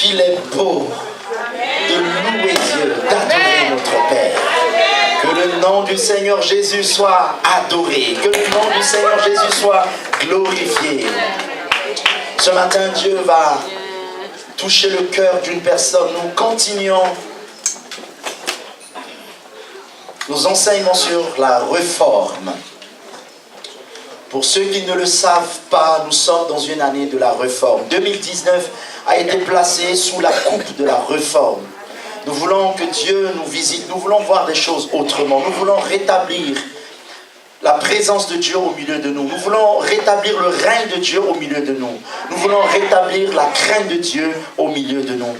qu'il est beau de louer Dieu, d'adorer notre Père. Que le nom du Seigneur Jésus soit adoré. Que le nom du Seigneur Jésus soit glorifié. Ce matin, Dieu va toucher le cœur d'une personne. Nous continuons nos enseignements sur la réforme. Pour ceux qui ne le savent pas, nous sommes dans une année de la réforme. 2019 a été placé sous la coupe de la réforme. Nous voulons que Dieu nous visite, nous voulons voir des choses autrement. Nous voulons rétablir la présence de Dieu au milieu de nous. Nous voulons rétablir le règne de Dieu au milieu de nous. Nous voulons rétablir la crainte de Dieu au milieu de nous.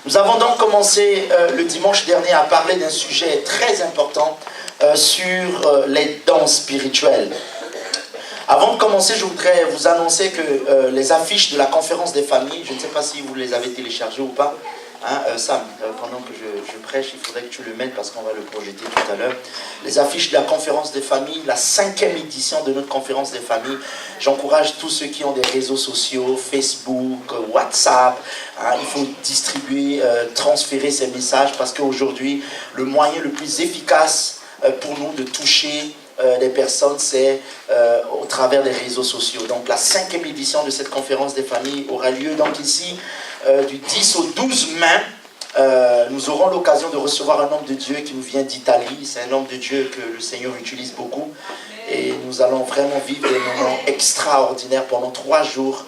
Nous avons donc commencé le dimanche dernier à parler d'un sujet très important sur les dons spirituels. Avant de commencer, je voudrais vous annoncer que les affiches de la conférence des familles, je ne sais pas si vous les avez téléchargées ou pas, Sam, pendant que je prêche, il faudrait que tu le mettes parce qu'on va le projeter tout à l'heure. Les affiches de la conférence des familles, la 5e édition de notre conférence des familles. J'encourage tous ceux qui ont des réseaux sociaux, Facebook, WhatsApp. Il faut distribuer, transférer ces messages parce qu'aujourd'hui, le moyen le plus efficace pour nous de toucher les personnes, c'est au travers des réseaux sociaux. Donc la 5e édition de cette conférence des familles aura lieu donc ici du 10 au 12 mai. Nous aurons l'occasion de recevoir un homme de Dieu qui nous vient d'Italie. C'est un homme de Dieu que le Seigneur utilise beaucoup. Et nous allons vraiment vivre des moments extraordinaires pendant 3 jours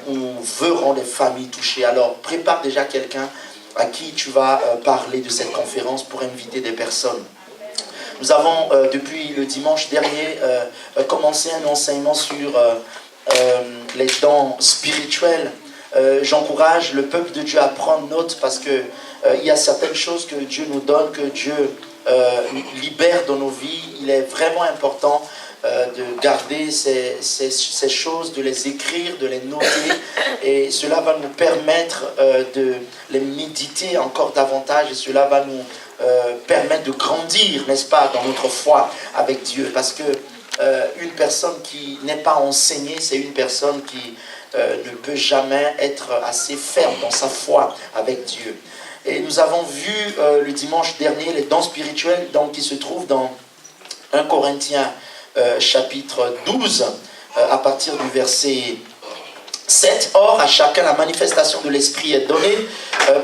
où on veut rendre les familles touchées. Alors prépare déjà quelqu'un à qui tu vas parler de cette conférence pour inviter des personnes. Nous avons, depuis le dimanche dernier, commencé un enseignement sur les dons spirituels. J'encourage le peuple de Dieu à prendre note parce qu'il y a certaines choses que Dieu nous donne, que Dieu libère dans nos vies. Il est vraiment important de garder ces choses, de les écrire, de les noter. Et cela va nous permettre de les méditer encore davantage et cela va nous permettre de grandir, n'est-ce pas, dans notre foi avec Dieu. Parce que une personne qui n'est pas enseignée, c'est une personne qui ne peut jamais être assez ferme dans sa foi avec Dieu. Et nous avons vu le dimanche dernier les dons spirituels donc, qui se trouvent dans 1 Corinthiens chapitre 12 à partir du verset 7. Or, à chacun la manifestation de l'Esprit est donnée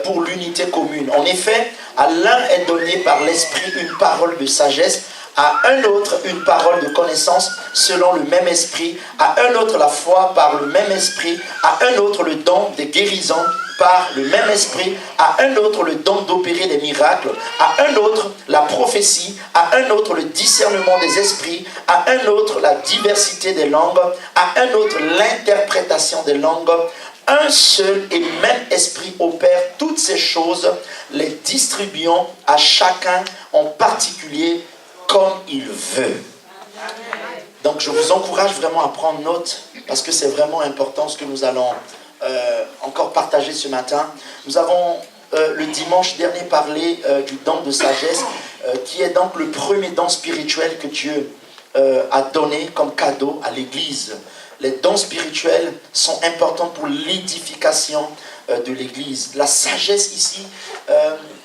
pour l'unité commune. En effet, à l'un est donné par l'Esprit une parole de sagesse, à un autre une parole de connaissance selon le même esprit, à un autre la foi par le même esprit, à un autre le don des guérisons par le même esprit, à un autre le don d'opérer des miracles, à un autre la prophétie, à un autre le discernement des esprits, à un autre la diversité des langues, à un autre l'interprétation des langues. Un seul et même esprit opère toutes ces choses, les distribuant à chacun en particulier comme il veut. Donc je vous encourage vraiment à prendre note parce que c'est vraiment important ce que nous allons encore partager ce matin. Nous avons le dimanche dernier parlé du don de sagesse qui est donc le premier don spirituel que Dieu a donné comme cadeau à l'Église. Les dons spirituels sont importants pour l'édification de l'Église. La sagesse ici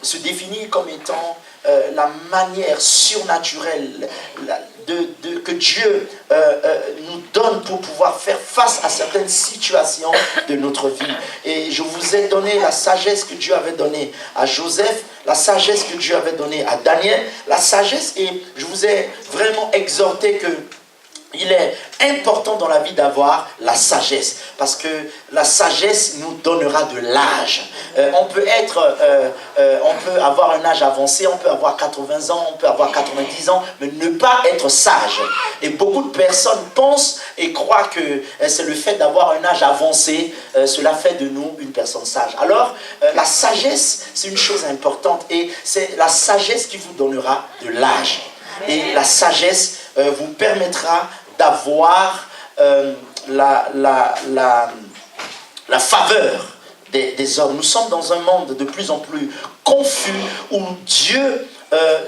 se définit comme étant la manière surnaturelle que Dieu nous donne pour pouvoir faire face à certaines situations de notre vie. Et je vous ai donné la sagesse que Dieu avait donnée à Joseph, la sagesse que Dieu avait donnée à Daniel, la sagesse, et je vous ai vraiment exhorté que il est important dans la vie d'avoir la sagesse, parce que la sagesse nous donnera de l'âge. On peut avoir un âge avancé, on peut avoir 80 ans, on peut avoir 90 ans, mais ne pas être sage. Et beaucoup de personnes pensent et croient que c'est le fait d'avoir un âge avancé, cela fait de nous une personne sage. Alors, la sagesse, c'est une chose importante, et c'est la sagesse qui vous donnera de l'âge. Et la sagesse vous permettra d'avoir la faveur des hommes. Nous sommes dans un monde de plus en plus confus où Dieu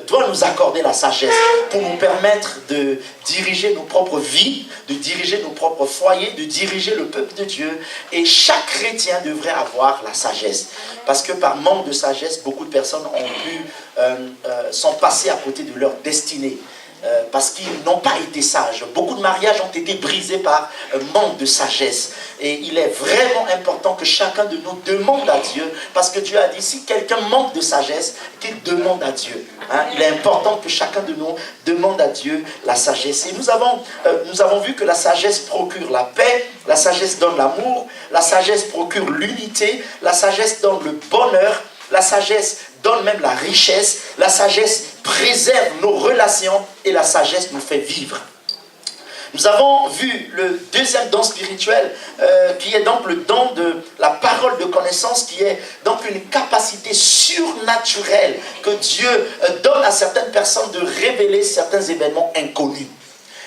doit nous accorder la sagesse pour nous permettre de diriger nos propres vies, de diriger nos propres foyers, de diriger le peuple de Dieu. Et chaque chrétien devrait avoir la sagesse. Parce que par manque de sagesse, beaucoup de personnes sont passées à côté de leur destinée. Parce qu'ils n'ont pas été sages. Beaucoup de mariages ont été brisés par manque de sagesse. Et il est vraiment important que chacun de nous demande à Dieu, parce que Dieu a dit, si quelqu'un manque de sagesse, qu'il demande à Dieu. Hein? Il est important que chacun de nous demande à Dieu la sagesse. Et nous avons vu que la sagesse procure la paix, la sagesse donne l'amour, la sagesse procure l'unité, la sagesse donne le bonheur, la sagesse donne même la richesse, la sagesse préserve nos relations et la sagesse nous fait vivre. Nous avons vu le deuxième don spirituel qui est donc le don de la parole de connaissance, qui est donc une capacité surnaturelle que Dieu donne à certaines personnes de révéler certains événements inconnus.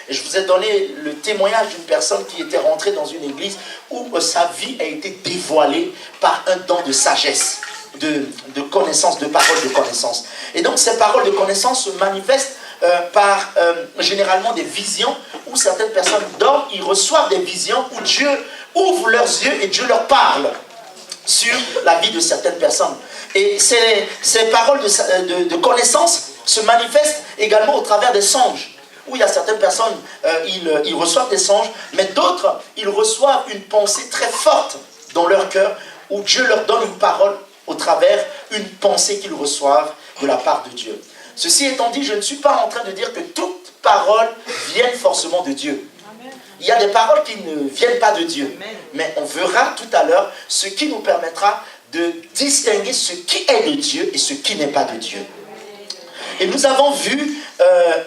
Et je vous ai donné le témoignage d'une personne qui était rentrée dans une église où sa vie a été dévoilée par un don de sagesse. De connaissance, de paroles de connaissance. Et donc ces paroles de connaissance se manifestent par généralement des visions où certaines personnes dorment, ils reçoivent des visions où Dieu ouvre leurs yeux et Dieu leur parle sur la vie de certaines personnes. Et ces paroles de connaissance se manifestent également au travers des songes, où il y a certaines personnes, ils reçoivent des songes, mais d'autres, ils reçoivent une pensée très forte dans leur cœur, où Dieu leur donne une parole au travers une pensée qu'ils reçoivent de la part de Dieu. Ceci étant dit, je ne suis pas en train de dire que toute parole vienne forcément de Dieu. Amen. Il y a des paroles qui ne viennent pas de Dieu. Amen. Mais on verra tout à l'heure ce qui nous permettra de distinguer ce qui est de Dieu et ce qui n'est pas de Dieu. Et nous avons vu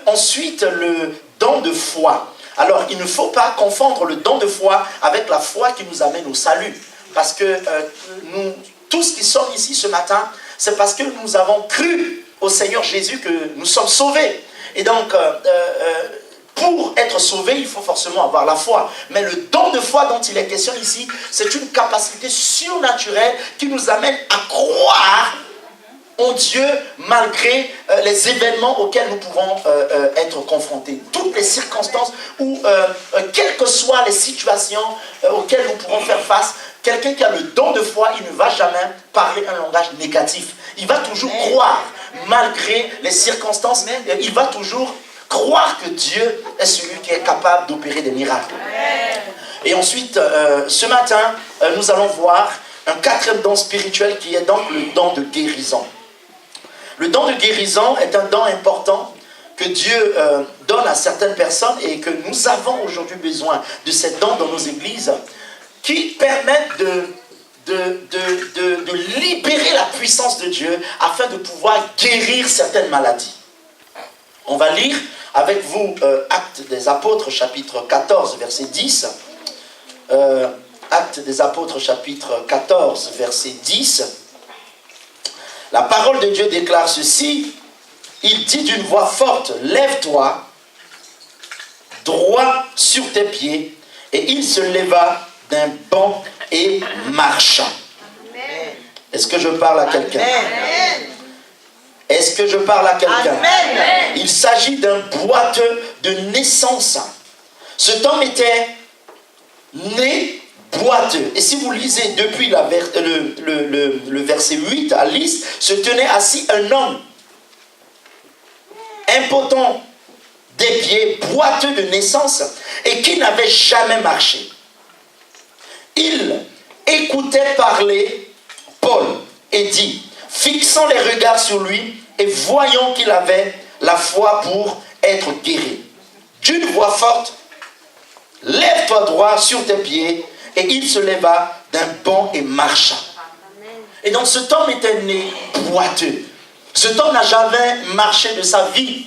ensuite le don de foi. Alors, il ne faut pas confondre le don de foi avec la foi qui nous amène au salut. Parce que nous... Tous qui sommes ici ce matin, c'est parce que nous avons cru au Seigneur Jésus que nous sommes sauvés. Et donc, pour être sauvé, il faut forcément avoir la foi. Mais le don de foi dont il est question ici, c'est une capacité surnaturelle qui nous amène à croire en Dieu malgré les événements auxquels nous pouvons être confrontés. Toutes les circonstances ou quelles que soient les situations auxquelles nous pouvons faire face, quelqu'un qui a le don de foi, il ne va jamais parler un langage négatif. Il va toujours croire, malgré les circonstances, il va toujours croire que Dieu est celui qui est capable d'opérer des miracles. Et ensuite, ce matin, nous allons voir un quatrième don spirituel qui est donc le don de guérison. Le don de guérison est un don important que Dieu donne à certaines personnes et que nous avons aujourd'hui besoin de ces dons dans nos églises qui permettent de libérer la puissance de Dieu afin de pouvoir guérir certaines maladies. On va lire avec vous Actes des Apôtres chapitre 14 verset 10. Actes des Apôtres chapitre 14 verset 10. La parole de Dieu déclare ceci. Il dit d'une voix forte, lève-toi, droit sur tes pieds. Et il se leva d'un bond et marcha. Est-ce que je parle à quelqu'un? Est-ce que je parle à quelqu'un? Il s'agit d'un boiteux de naissance. Cet homme était né boiteux. Et si vous lisez depuis le verset 8 à Lys, se tenait assis un homme impotent des pieds, boiteux de naissance, et qui n'avait jamais marché. Il écoutait parler Paul et dit, fixant les regards sur lui et voyant qu'il avait la foi pour être guéri, d'une voix forte, lève-toi droit sur tes pieds. Et il se leva d'un bond et marcha. Et donc cet homme était né boiteux. Cet homme n'a jamais marché de sa vie.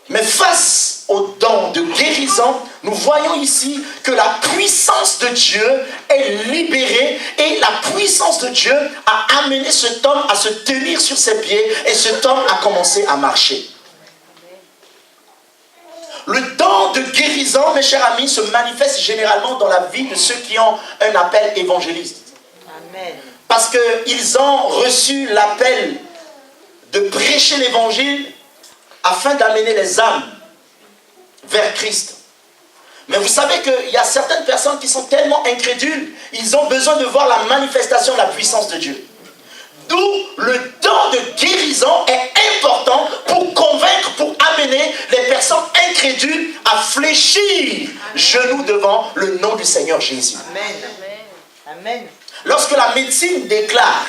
Mais face au don de guérison, nous voyons ici que la puissance de Dieu est libérée et la puissance de Dieu a amené cet homme à se tenir sur ses pieds et cet homme a commencé à marcher. Le don de guérison, mes chers amis, se manifeste généralement dans la vie de ceux qui ont un appel évangéliste. Amen. Parce qu'ils ont reçu l'appel de prêcher l'évangile afin d'amener les âmes vers Christ. Mais vous savez qu'il y a certaines personnes qui sont tellement incrédules, ils ont besoin de voir la manifestation de la puissance de Dieu. D'où le don de guérison est important pour convaincre, pour amener les personnes incrédules à fléchir genoux devant le nom du Seigneur Jésus. Amen. Amen. Lorsque la médecine déclare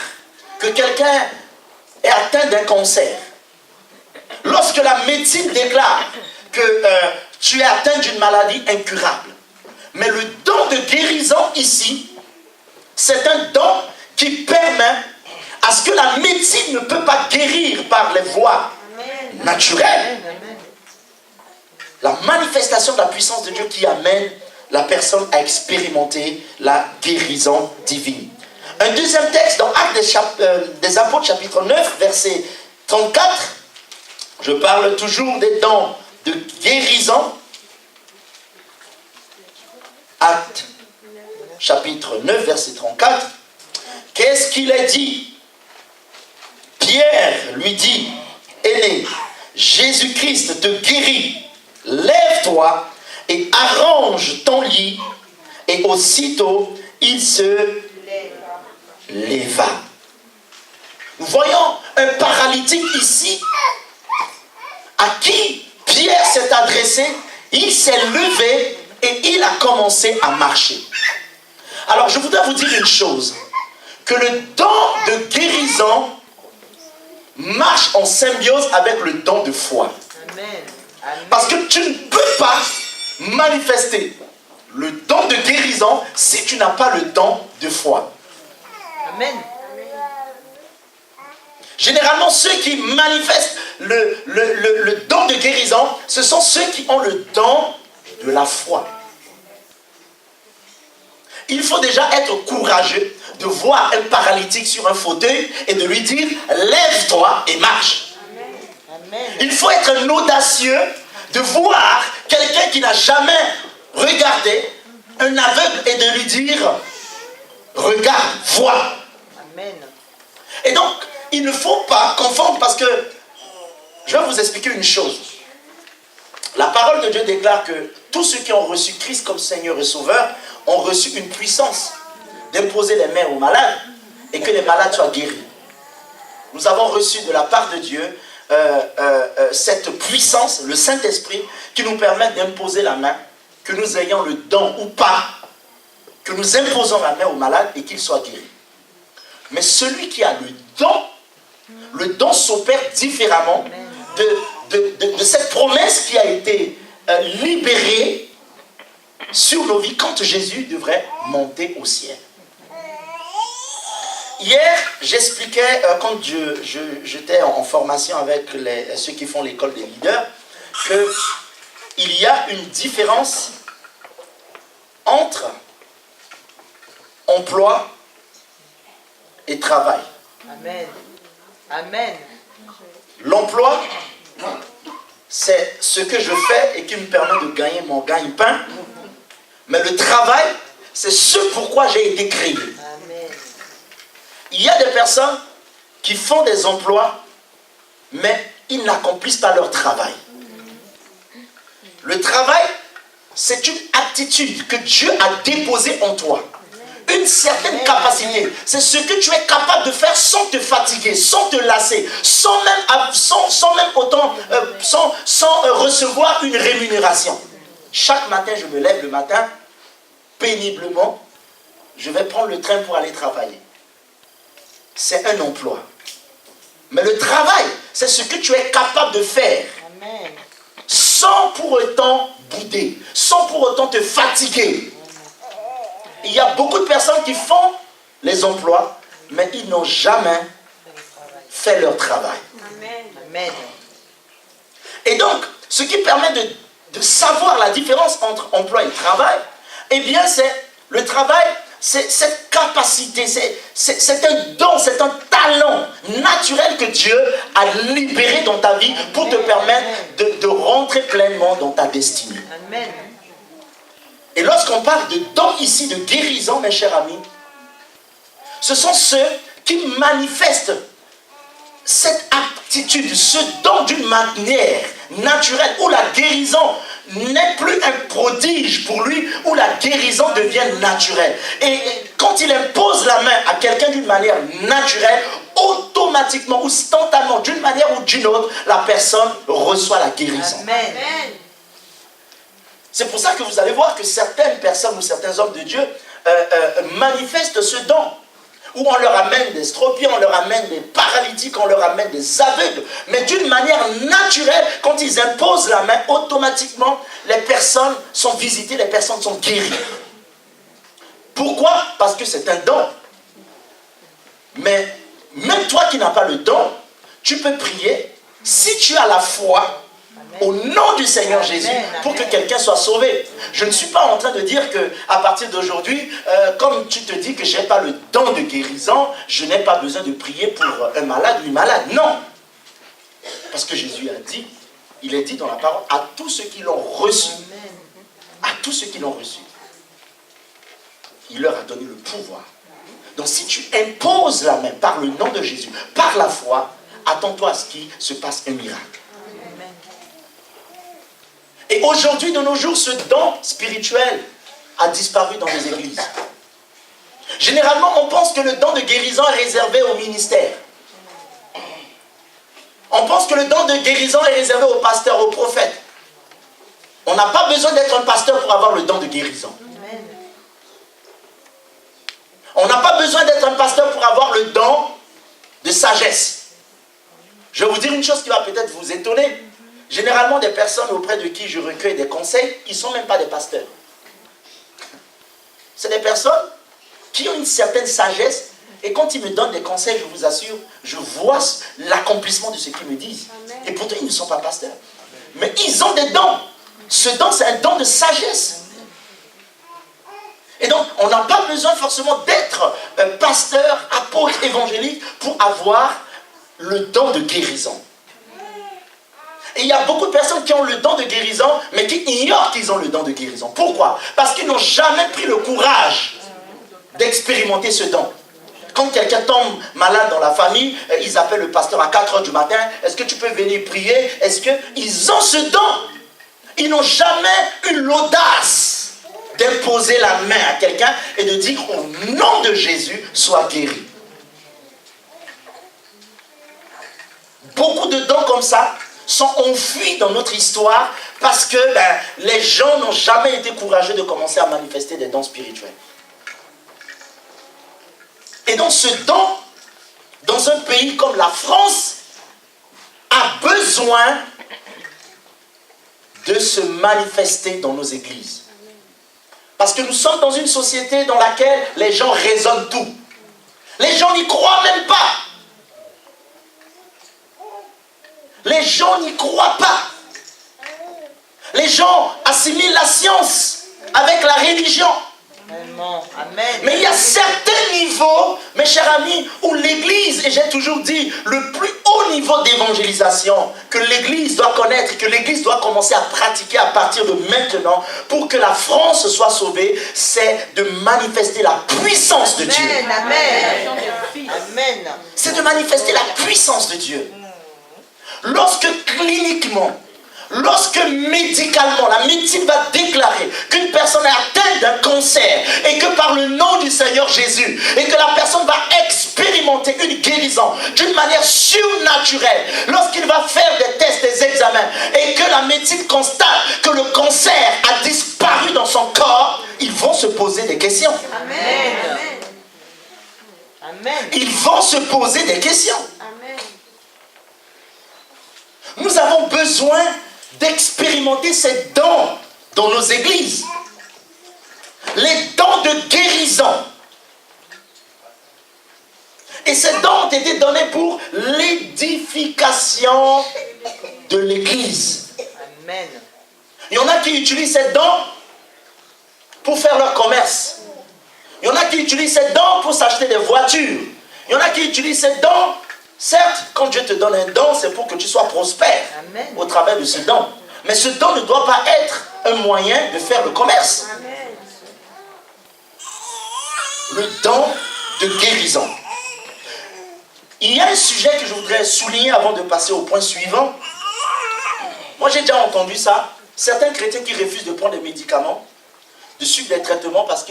que quelqu'un est atteint d'un cancer, lorsque la médecine déclare que tu es atteint d'une maladie incurable, mais le don de guérison ici, c'est un don qui permet à ce que la médecine ne peut pas guérir par les voies naturelles. La manifestation de la puissance de Dieu qui amène la personne à expérimenter la guérison divine. Un deuxième texte dans Actes des Apôtres chapitre 9 verset 34. Je parle toujours des dons de guérison. Actes chapitre 9 verset 34. Qu'est-ce qu'il est dit? Pierre lui dit, aîné, Jésus-Christ te guérit, lève-toi et arrange ton lit. Et aussitôt, il se leva. Nous voyons un paralytique ici, à qui Pierre s'est adressé, il s'est levé et il a commencé à marcher. Alors, je voudrais vous dire une chose, que le don de guérison marche en symbiose avec le don de foi. Amen. Amen. Parce que tu ne peux pas manifester le don de guérison si tu n'as pas le don de foi. Amen. Généralement, ceux qui manifestent le don de guérison, ce sont ceux qui ont le don de la foi. Il faut déjà être courageux de voir un paralytique sur un fauteuil et de lui dire « Lève-toi et marche ». Il faut être un audacieux de voir quelqu'un qui n'a jamais regardé, un aveugle, et de lui dire « Regarde, vois ». Amen. Et donc, il ne faut pas confondre parce que, je vais vous expliquer une chose. La parole de Dieu déclare que tous ceux qui ont reçu Christ comme Seigneur et Sauveur ont reçu une puissance d'imposer les mains aux malades et que les malades soient guéris. Nous avons reçu de la part de Dieu cette puissance, le Saint-Esprit, qui nous permet d'imposer la main, que nous ayons le don ou pas, que nous imposons la main aux malades et qu'ils soient guéris. Mais celui qui a le don s'opère différemment de cette promesse qui a été libérée sur nos vies quand Jésus devrait monter au ciel. Hier, j'expliquais, quand j'étais en formation avec ceux qui font l'école des leaders, qu'il y a une différence entre emploi et travail. Amen. Amen. L'emploi, c'est ce que je fais et qui me permet de gagner mon gagne-pain. Mais le travail, c'est ce pourquoi j'ai été créé. Amen. Il y a des personnes qui font des emplois, mais ils n'accomplissent pas leur travail. Le travail, c'est une aptitude que Dieu a déposée en toi. Une certaine capacité. C'est ce que tu es capable de faire sans te fatiguer, sans te lasser, sans recevoir une rémunération. Chaque matin, je me lève le matin, péniblement, je vais prendre le train pour aller travailler. C'est un emploi. Mais le travail, c'est ce que tu es capable de faire. Amen. Sans pour autant bouder, sans pour autant te fatiguer. Il y a beaucoup de personnes qui font les emplois, mais ils n'ont jamais fait leur travail. Amen. Et donc, ce qui permet de savoir la différence entre emploi et travail, eh bien, c'est le travail, c'est cette capacité, c'est un don, c'est un talent naturel que Dieu a libéré dans ta vie pour te permettre de rentrer pleinement dans ta destinée. Amen. Et lorsqu'on parle de don ici, de guérison, mes chers amis, ce sont ceux qui manifestent cette aptitude, ce don d'une manière naturelle, où la guérison n'est plus un prodige pour lui, où la guérison devient naturelle. Et quand il impose la main à quelqu'un d'une manière naturelle, automatiquement ou instantanément, d'une manière ou d'une autre, la personne reçoit la guérison. Amen. C'est pour ça que vous allez voir que certaines personnes ou certains hommes de Dieu manifestent ce don. Où on leur amène des stropiés, on leur amène des paralytiques, on leur amène des aveugles. Mais d'une manière naturelle, quand ils imposent la main, automatiquement, les personnes sont visitées, les personnes sont guéries. Pourquoi? Parce que c'est un don. Mais même toi qui n'as pas le don, tu peux prier si tu as la foi au nom du Seigneur Jésus pour que quelqu'un soit sauvé. Je ne suis pas en train de dire qu'à partir d'aujourd'hui, comme tu te dis que je n'ai pas le don de guérison, je n'ai pas besoin de prier pour un malade ou une malade. Non. Parce que Jésus a dit, il est dit dans la parole, à tous ceux qui l'ont reçu, à tous ceux qui l'ont reçu, il leur a donné le pouvoir. Donc si tu imposes la main par le nom de Jésus, par la foi, attends-toi à ce qu'il se passe un miracle. Et aujourd'hui, de nos jours, ce don spirituel a disparu dans les églises. Généralement, on pense que le don de guérison est réservé au ministère. On pense que le don de guérison est réservé aux pasteurs, aux prophètes. On n'a pas besoin d'être un pasteur pour avoir le don de guérison. On n'a pas besoin d'être un pasteur pour avoir le don de sagesse. Je vais vous dire une chose qui va peut-être vous étonner. Généralement, des personnes auprès de qui je recueille des conseils, ils ne sont même pas des pasteurs. C'est des personnes qui ont une certaine sagesse et quand ils me donnent des conseils, je vous assure, je vois l'accomplissement de ce qu'ils me disent. Amen. Et pourtant, ils ne sont pas pasteurs. Mais ils ont des dons. Ce don, c'est un don de sagesse. Et donc, on n'a pas besoin forcément d'être pasteur, apôtre, évangéliste pour avoir le don de guérison. Et il y a beaucoup de personnes qui ont le don de guérison, mais qui ignorent qu'ils ont le don de guérison. Pourquoi? Parce qu'ils n'ont jamais pris le courage d'expérimenter ce don. Quand quelqu'un tombe malade dans la famille, ils appellent le pasteur à 4 h du matin. Est-ce que tu peux venir prier? Est-ce qu'ils ont ce don? Ils n'ont jamais eu l'audace d'imposer la main à quelqu'un et de dire au nom de Jésus, sois guéri. Beaucoup de dons comme ça sont enfuis dans notre histoire parce que les gens n'ont jamais été courageux de commencer à manifester des dons spirituels. Et donc ce don, dans un pays comme la France, a besoin de se manifester dans nos églises. Parce que nous sommes dans une société dans laquelle les gens raisonnent tout. Les gens n'y croient même pas. Les gens n'y croient pas. Les gens assimilent la science avec la religion. Amen. Mais il y a certains niveaux, mes chers amis, où l'Église, et j'ai toujours dit, le plus haut niveau d'évangélisation que l'Église doit connaître, que l'Église doit commencer à pratiquer à partir de maintenant pour que la France soit sauvée, c'est de manifester la puissance de Dieu. Amen. C'est de manifester la puissance de Dieu. Lorsque cliniquement, lorsque médicalement, la médecine va déclarer qu'une personne est atteinte d'un cancer et que par le nom du Seigneur Jésus, et que la personne va expérimenter une guérison d'une manière surnaturelle, lorsqu'il va faire des tests, des examens, et que la médecine constate que le cancer a disparu dans son corps, ils vont se poser des questions. Amen. Amen. Ils vont se poser des questions. Amen. Nous avons besoin d'expérimenter ces dons dans nos églises. Les dons de guérison. Et ces dons ont été donnés pour l'édification de l'église. Amen. Il y en a qui utilisent ces dons pour faire leur commerce. Il y en a qui utilisent ces dons pour s'acheter des voitures. Il y en a qui utilisent ces dons. Certes, quand Dieu te donne un don, c'est pour que tu sois prospère. Amen. Au travers de ce don. Mais ce don ne doit pas être un moyen de faire le commerce. Amen. Le don de guérison. Il y a un sujet que je voudrais souligner avant de passer au point suivant. Moi, j'ai déjà entendu ça. Certains chrétiens qui refusent de prendre des médicaments, de suivre des traitements parce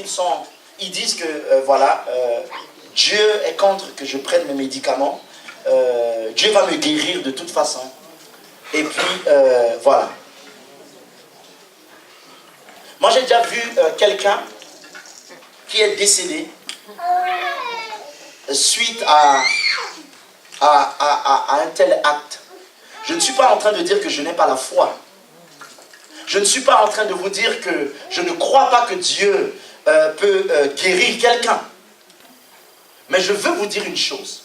ils disent que, Dieu est contre que je prenne mes médicaments. Dieu va me guérir de toute façon. Et puis, voilà. Moi, j'ai déjà vu quelqu'un qui est décédé suite à un tel acte. Je ne suis pas en train de dire que je n'ai pas la foi. Je ne suis pas en train de vous dire que je ne crois pas que Dieu peut guérir quelqu'un. Mais je veux vous dire une chose.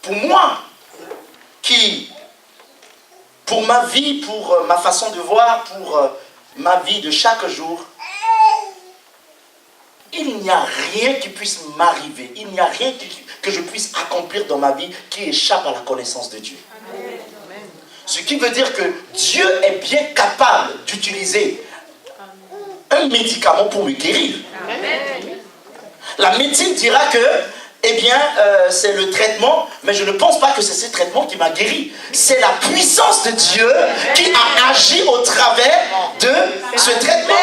Pour moi, pour ma vie, pour ma façon de voir, pour ma vie de chaque jour, il n'y a rien qui puisse m'arriver, il n'y a rien que je puisse accomplir dans ma vie qui échappe à la connaissance de Dieu. Amen. Ce qui veut dire que Dieu est bien capable d'utiliser un médicament pour me guérir. Amen. La médecine dira que, c'est le traitement, mais je ne pense pas que c'est ce traitement qui m'a guéri. C'est la puissance de Dieu qui a agi au travers de ce traitement.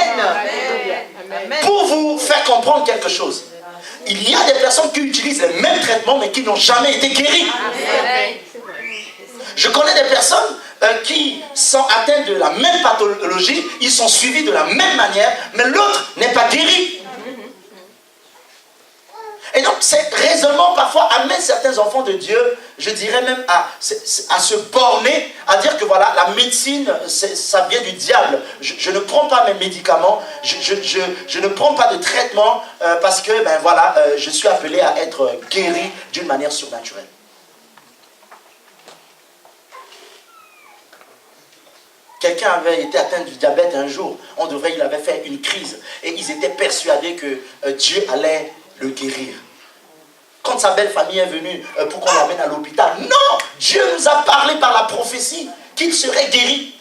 Pour vous faire comprendre quelque chose, il y a des personnes qui utilisent les mêmes traitements mais qui n'ont jamais été guéries. Je connais des personnes qui sont atteintes de la même pathologie, ils sont suivis de la même manière, mais l'autre n'est pas guéri. Et donc, ces raisonnements parfois amènent certains enfants de Dieu, je dirais même à se borner, à dire que voilà, la médecine, ça vient du diable. Je ne prends pas mes médicaments, je ne prends pas de traitement parce que, je suis appelé à être guéri d'une manière surnaturelle. Quelqu'un avait été atteint du diabète un jour, il avait fait une crise et ils étaient persuadés que Dieu allait le guérir. Quand sa belle famille est venue pour qu'on l'amène à l'hôpital, non! Dieu nous a parlé par la prophétie qu'il serait guéri.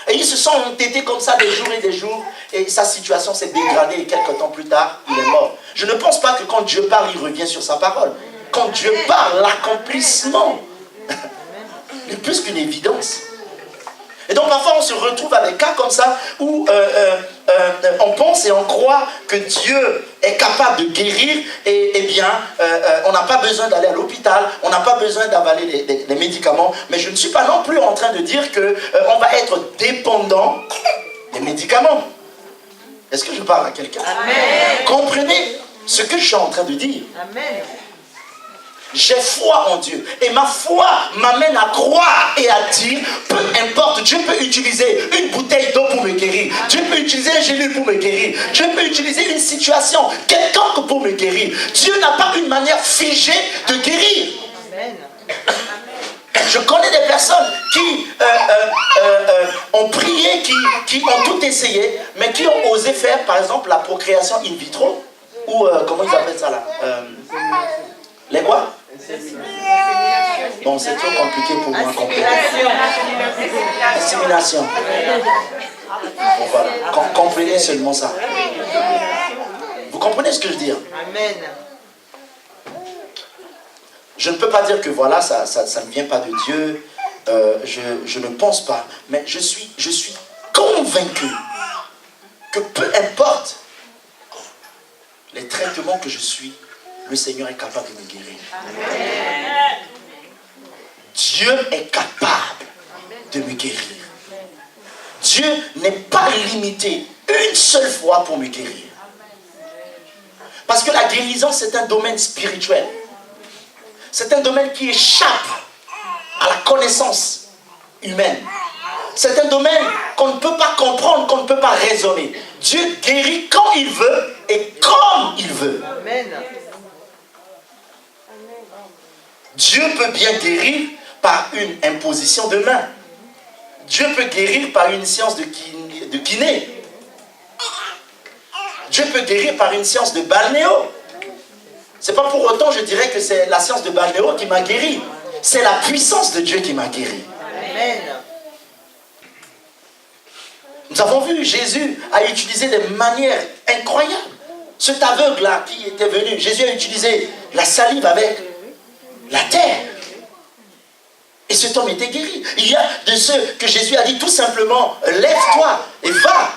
Et ils se sont entêtés comme ça des jours, et sa situation s'est dégradée et quelques temps plus tard, il est mort. Je ne pense pas que quand Dieu parle, il revient sur sa parole. Quand Dieu parle, l'accomplissement est plus qu'une évidence. Et donc parfois on se retrouve à des cas comme ça où on pense et on croit que Dieu est capable de guérir on n'a pas besoin d'aller à l'hôpital, on n'a pas besoin d'avaler des médicaments, mais je ne suis pas non plus en train de dire qu'on va être dépendant des médicaments. Est-ce que je parle à quelqu'un? Amen. Comprenez ce que je suis en train de dire. Amen. J'ai foi en Dieu. Et ma foi m'amène à croire et à dire, peu importe, Dieu peut utiliser une bouteille d'eau pour me guérir. Dieu peut utiliser un gélule pour me guérir. Dieu peut utiliser une situation quelconque pour me guérir. Dieu n'a pas une manière figée de guérir. Amen. Je connais des personnes qui ont prié, qui ont tout essayé, mais qui ont osé faire, par exemple, la procréation in vitro, ou comment ils appellent ça là les quoi? Bon, c'est trop compliqué pour moi. Assimilation. Bon, voilà. Comprenez seulement ça. Vous comprenez ce que je veux dire? Amen. Je ne peux pas dire que voilà, ça ne vient pas de Dieu. Je ne pense pas. Mais je suis convaincu que peu importe les traitements que je suis, le Seigneur est capable de me guérir. Amen. Dieu est capable de me guérir. Dieu n'est pas limité une seule fois pour me guérir. Parce que la guérison, c'est un domaine spirituel. C'est un domaine qui échappe à la connaissance humaine. C'est un domaine qu'on ne peut pas comprendre, qu'on ne peut pas raisonner. Dieu guérit quand il veut et comme il veut. Amen. Dieu peut bien guérir par une imposition de main. Dieu peut guérir par une séance de kiné. Dieu peut guérir par une séance de balnéo. C'est pas pour autant, je dirais, que c'est la séance de balnéo qui m'a guéri. C'est la puissance de Dieu qui m'a guéri. Amen. Nous avons vu, Jésus a utilisé des manières incroyables. Cet aveugle-là qui était venu, Jésus a utilisé la salive avec la terre. Et cet homme était guéri. Il y a de ceux que Jésus a dit tout simplement, lève-toi et va.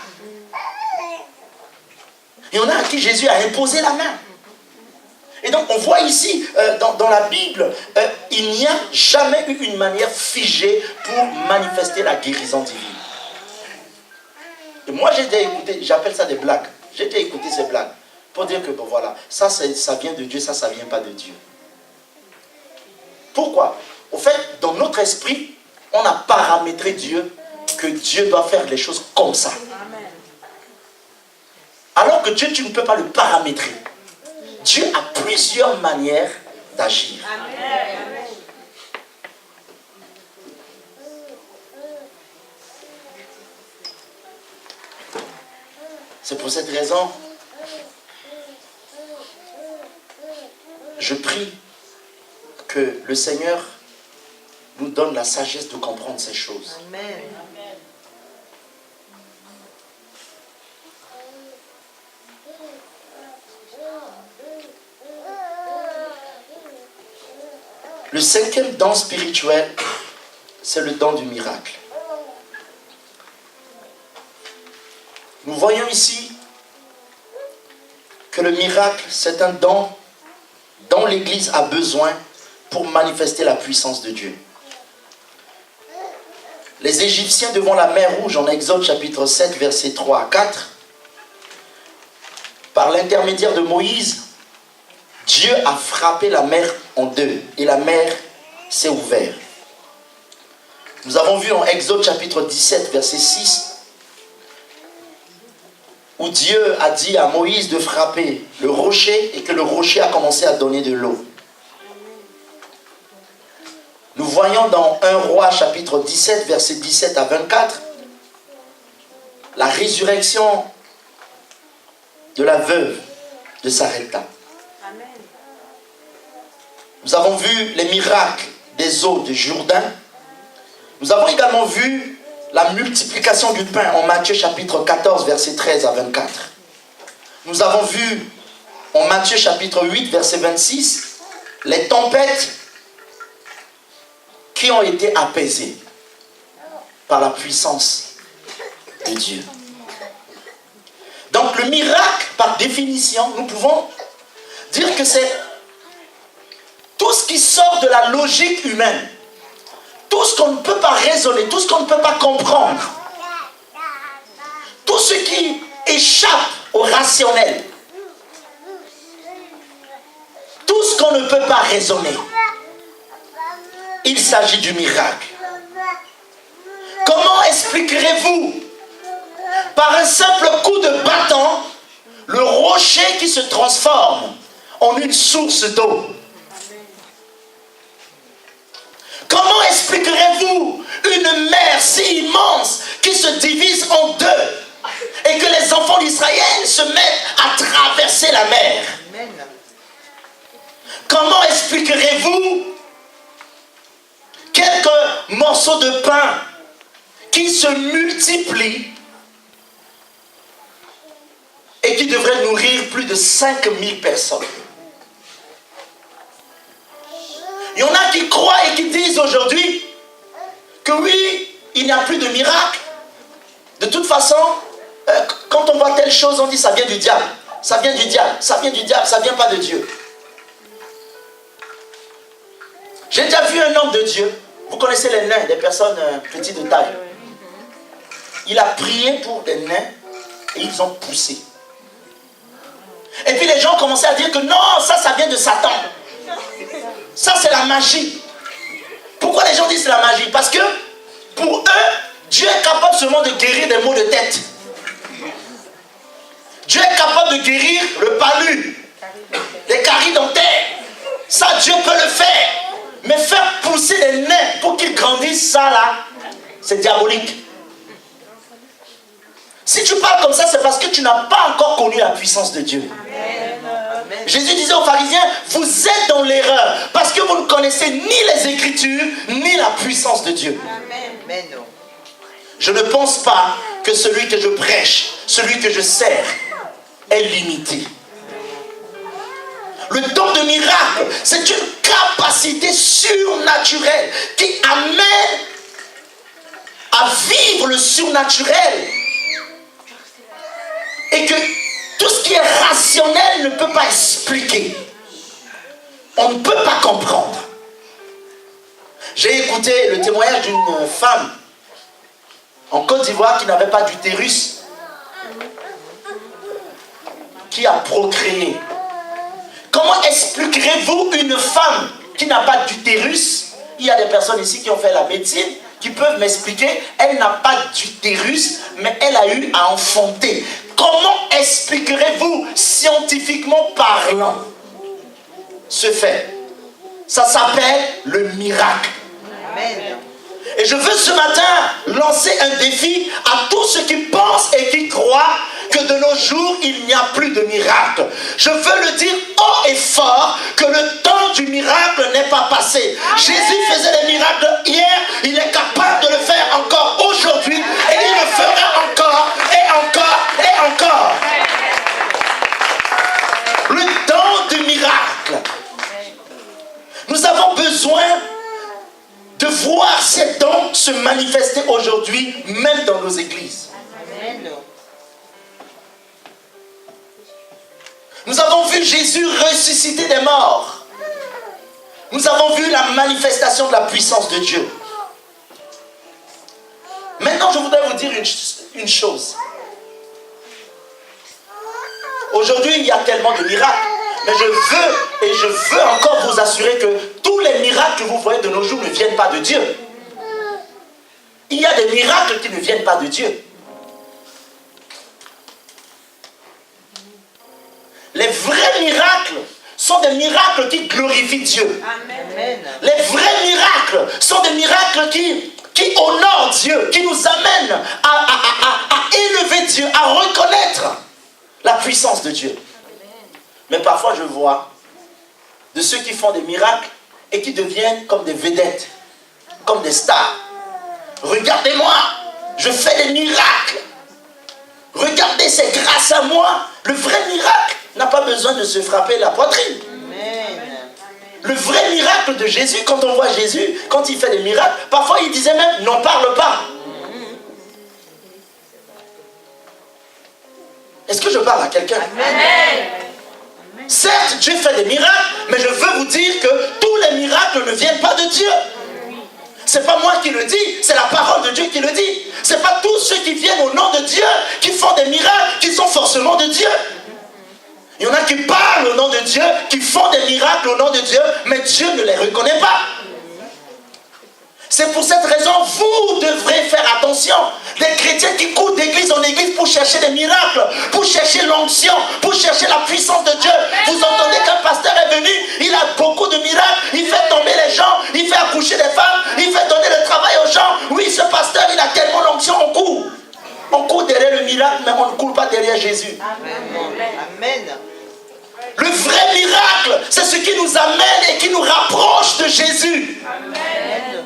Il y en a à qui Jésus a imposé la main. Et donc on voit ici, dans la Bible, il n'y a jamais eu une manière figée pour manifester la guérison divine. Et moi j'ai déjà écouté, j'appelle ça des blagues. J'ai déjà écouté ces blagues. Pour dire que bon voilà, ça vient de Dieu, ça ne vient pas de Dieu. Pourquoi? Au fait, dans notre esprit, on a paramétré Dieu, que Dieu doit faire les choses comme ça. Alors que Dieu, tu ne peux pas le paramétrer. Dieu a plusieurs manières d'agir. C'est pour cette raison, je prie que le Seigneur nous donne la sagesse de comprendre ces choses. Amen. Le cinquième don spirituel, c'est le don du miracle. Nous voyons ici que le miracle, c'est un don dont l'Église a besoin pour manifester la puissance de Dieu. Les Égyptiens devant la mer Rouge, en Exode chapitre 7, versets 3 à 4, par l'intermédiaire de Moïse, Dieu a frappé la mer en deux et la mer s'est ouverte. Nous avons vu en Exode chapitre 17, verset 6, où Dieu a dit à Moïse de frapper le rocher et que le rocher a commencé à donner de l'eau. Nous voyons dans 1 Roi chapitre 17, verset 17 à 24, la résurrection de la veuve de Sarepta. Nous avons vu les miracles des eaux du Jourdain. Nous avons également vu la multiplication du pain en Matthieu chapitre 14, verset 13 à 24. Nous avons vu en Matthieu chapitre 8, verset 26, les tempêtes qui ont été apaisées par la puissance de Dieu. Donc le miracle, par définition, nous pouvons dire que c'est tout ce qui sort de la logique humaine, tout ce qu'on ne peut pas raisonner, tout ce qu'on ne peut pas comprendre, tout ce qui échappe au rationnel, tout ce qu'on ne peut pas raisonner, il s'agit du miracle. Comment expliquerez-vous par un simple coup de bâton le rocher qui se transforme en une source d'eau? Comment expliquerez-vous une mer si immense qui se divise en deux et que les enfants d'Israël se mettent à traverser la mer? Amen. Comment expliquerez-vous quelques morceaux de pain qui se multiplient et qui devraient nourrir plus de 5000 personnes? Il y en a qui croient et qui disent aujourd'hui que oui, il n'y a plus de miracle. De toute façon, quand on voit telle chose, on dit ça vient du diable. Ça vient du diable, ça vient du diable, ça ne vient pas de Dieu. J'ai déjà vu un homme de Dieu. Vous connaissez les nains, des personnes petites de taille. Il a prié pour des nains et ils ont poussé. Et puis les gens ont commencé à dire que non, ça vient de Satan. Ça, c'est la magie. Pourquoi les gens disent c'est la magie? Parce que pour eux, Dieu est capable seulement de guérir des maux de tête. Dieu est capable de guérir le palu, les caries dentaires. Ça, Dieu peut le faire. Mais faire pousser des nains pour qu'ils grandissent, ça là, c'est diabolique. Si tu parles comme ça, c'est parce que tu n'as pas encore connu la puissance de Dieu. Amen. Jésus disait aux pharisiens, vous êtes dans l'erreur parce que vous ne connaissez ni les Écritures, ni la puissance de Dieu. Amen. Je ne pense pas que celui que je prêche, celui que je sers, est limité. Le don de miracle, c'est une capacité surnaturelle qui amène à vivre le surnaturel. Et que tout ce qui est rationnel ne peut pas expliquer. On ne peut pas comprendre. J'ai écouté le témoignage d'une femme en Côte d'Ivoire qui n'avait pas d'utérus, qui a procréé. Comment expliquerez-vous une femme qui n'a pas d'utérus? Il y a des personnes ici qui ont fait la médecine, qui peuvent m'expliquer, elle n'a pas d'utérus, mais elle a eu à enfanter. Comment expliquerez-vous, scientifiquement parlant, ce fait? Ça s'appelle le miracle. Amen. Et je veux ce matin lancer un défi à tous ceux qui pensent et qui croient que de nos jours, il n'y a plus de miracle. Je veux le dire haut et fort que le temps du miracle n'est pas passé. Amen. Jésus faisait des miracles hier, il est capable de le faire encore aujourd'hui et il le fera encore et encore et encore. Le temps du miracle. Nous avons besoin de voir ces dons se manifester aujourd'hui, même dans nos églises. Amen. Nous avons vu Jésus ressusciter des morts. Nous avons vu la manifestation de la puissance de Dieu. Maintenant, je voudrais vous dire une chose. Aujourd'hui, il y a tellement de miracles. Mais je veux encore vous assurer que tous les miracles que vous voyez de nos jours ne viennent pas de Dieu. Il y a des miracles qui ne viennent pas de Dieu. Les vrais miracles sont des miracles qui glorifient Dieu. Amen. Les vrais miracles sont des miracles qui honorent Dieu, qui nous amènent à élever Dieu, à reconnaître la puissance de Dieu. Mais parfois je vois de ceux qui font des miracles et qui deviennent comme des vedettes, comme des stars. Regardez-moi, je fais des miracles. Regardez, c'est grâce à moi. Le vrai miracle n'a pas besoin de se frapper la poitrine. Amen. Le vrai miracle de Jésus, quand on voit Jésus, quand il fait des miracles, parfois il disait même, n'en parle pas. Est-ce que je parle à quelqu'un? Amen. Certes, Dieu fait des miracles, mais je veux vous dire que tous les miracles ne viennent pas de Dieu. C'est pas moi qui le dis, c'est la parole de Dieu qui le dit. C'est pas tous ceux qui viennent au nom de Dieu qui font des miracles qui sont forcément de Dieu. Il y en a qui parlent au nom de Dieu, qui font des miracles au nom de Dieu, mais Dieu ne les reconnaît pas. C'est pour cette raison, vous devrez faire attention. Des chrétiens qui courent d'église en église pour chercher des miracles, pour chercher l'onction, pour chercher la puissance de Dieu. Vous entendez qu'un pasteur est venu, il a beaucoup de miracles, il fait tomber les gens, il fait accoucher des femmes, il fait donner le travail aux gens. Oui, ce pasteur, il a tellement l'onction, on court. On court derrière le miracle, mais on ne court pas derrière Jésus. Amen. Le vrai miracle, c'est ce qui nous amène et qui nous rapproche de Jésus. Amen.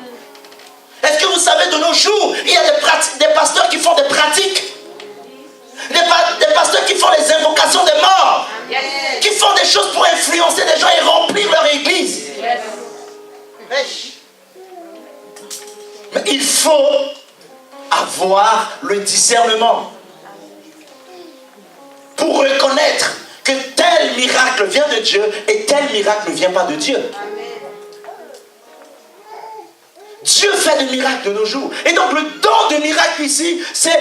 Est-ce que vous savez, de nos jours, il y a des pasteurs qui font des pratiques, des pasteurs qui font les invocations des morts, qui font des choses pour influencer les gens et remplir leur église. Mais il faut avoir le discernement pour reconnaître que tel miracle vient de Dieu et tel miracle ne vient pas de Dieu. Dieu fait des miracles de nos jours. Et donc le don de miracle ici, c'est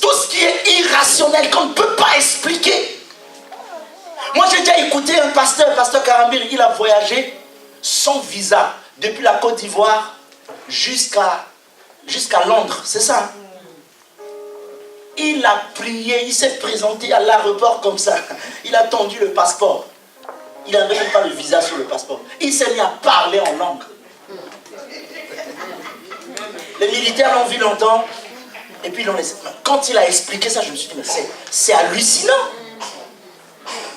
tout ce qui est irrationnel, qu'on ne peut pas expliquer. Moi j'ai déjà écouté un pasteur Karambir, il a voyagé sans visa, depuis la Côte d'Ivoire jusqu'à Londres, c'est ça. Il a prié, il s'est présenté à l'aéroport comme ça. Il a tendu le passeport. Il n'avait même pas le visa sur le passeport. Il s'est mis à parler en langue. Les militaires l'ont vu longtemps. Et puis quand il a expliqué ça, je me suis dit, mais c'est hallucinant.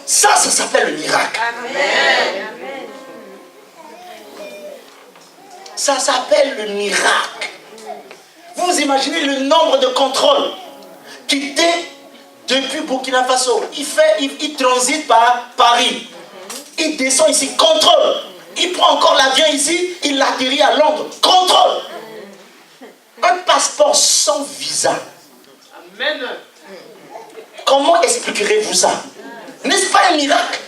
Ça s'appelle le miracle. Amen. Ça s'appelle le miracle. Vous imaginez le nombre de contrôles quitté depuis Burkina Faso. Il transite par Paris. Il descend ici, contrôle. Il prend encore l'avion ici, il atterrit à Londres, contrôle. Un passeport sans visa. Amen. Comment expliquerez-vous ça? N'est-ce pas un miracle?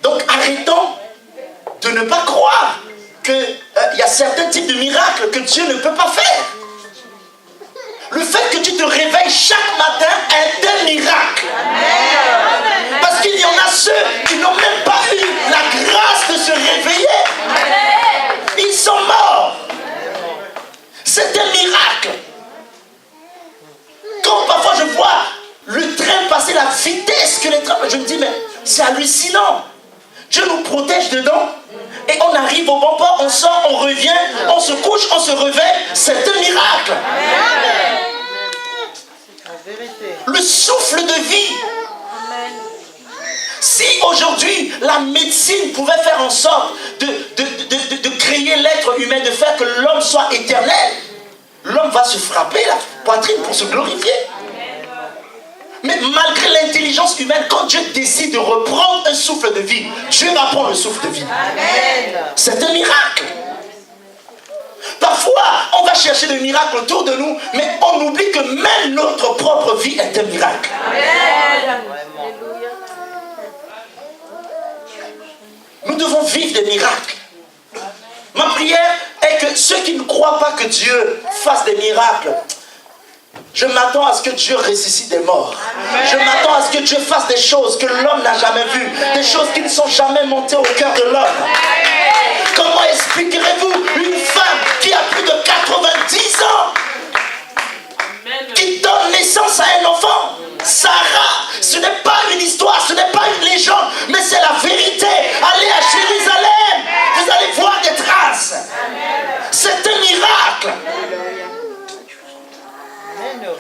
Donc arrêtons de ne pas croire qu'il y a certains types de miracles que Dieu ne peut pas faire. Le fait que tu te réveilles chaque matin est un miracle. Parce qu'il y en a ceux qui n'ont même pas eu la grâce de se réveiller. Ils sont morts. C'est un miracle. Quand parfois je vois le train passer, la vitesse que les trains, je me dis mais c'est hallucinant. Dieu nous protège dedans. Et on arrive au bon port, on sort, on revient, on se couche, on se réveille. C'est un miracle. Le souffle de vie. Si aujourd'hui la médecine pouvait faire en sorte de créer l'être humain, de faire que l'homme soit éternel, l'homme va se frapper la poitrine pour se glorifier. Mais malgré l'intelligence humaine, quand Dieu décide de reprendre un souffle de vie, Dieu va prendre le souffle de vie. C'est un miracle. Parfois, on va chercher des miracles autour de nous, mais on oublie que même notre propre vie est un miracle. Nous devons vivre des miracles. Ma prière est que ceux qui ne croient pas que Dieu fasse des miracles, je m'attends à ce que Dieu ressuscite des morts. Je m'attends à ce que Dieu fasse des choses que l'homme n'a jamais vues. Des choses qui ne sont jamais montées au cœur de l'homme. Comment expliquerez-vous une femme qui a plus de 90 ans, qui donne naissance à un enfant? Sarah, ce n'est pas une histoire, ce n'est pas une légende, mais c'est la vérité. Allez à Jérusalem, vous allez voir des traces. C'est un miracle.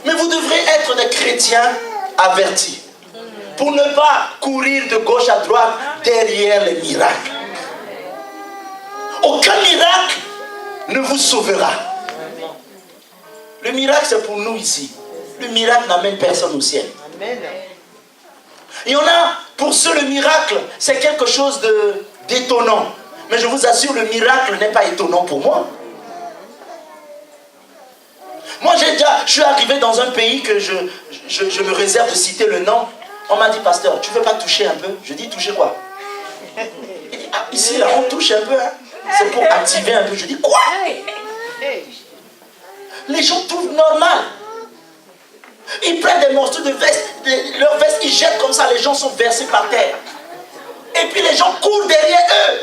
Mais vous devrez être des chrétiens avertis pour ne pas courir de gauche à droite derrière les miracles. Aucun miracle ne vous sauvera. Le miracle, c'est pour nous ici. Le miracle n'amène personne au ciel. Il y en a, pour ceux, le miracle, c'est quelque chose d'étonnant. Mais je vous assure, le miracle n'est pas étonnant pour moi. Moi, je suis arrivé dans un pays que je me réserve de citer le nom. On m'a dit, pasteur, tu ne veux pas toucher un peu? Je dis, toucher quoi? Il dit, ah, ici, là, on touche un peu. Hein. C'est pour activer un peu. Je dis, quoi? Les gens trouvent normal. Ils prennent des morceaux de veste, leurs vestes, ils jettent comme ça, les gens sont versés par terre. Et puis les gens courent derrière eux.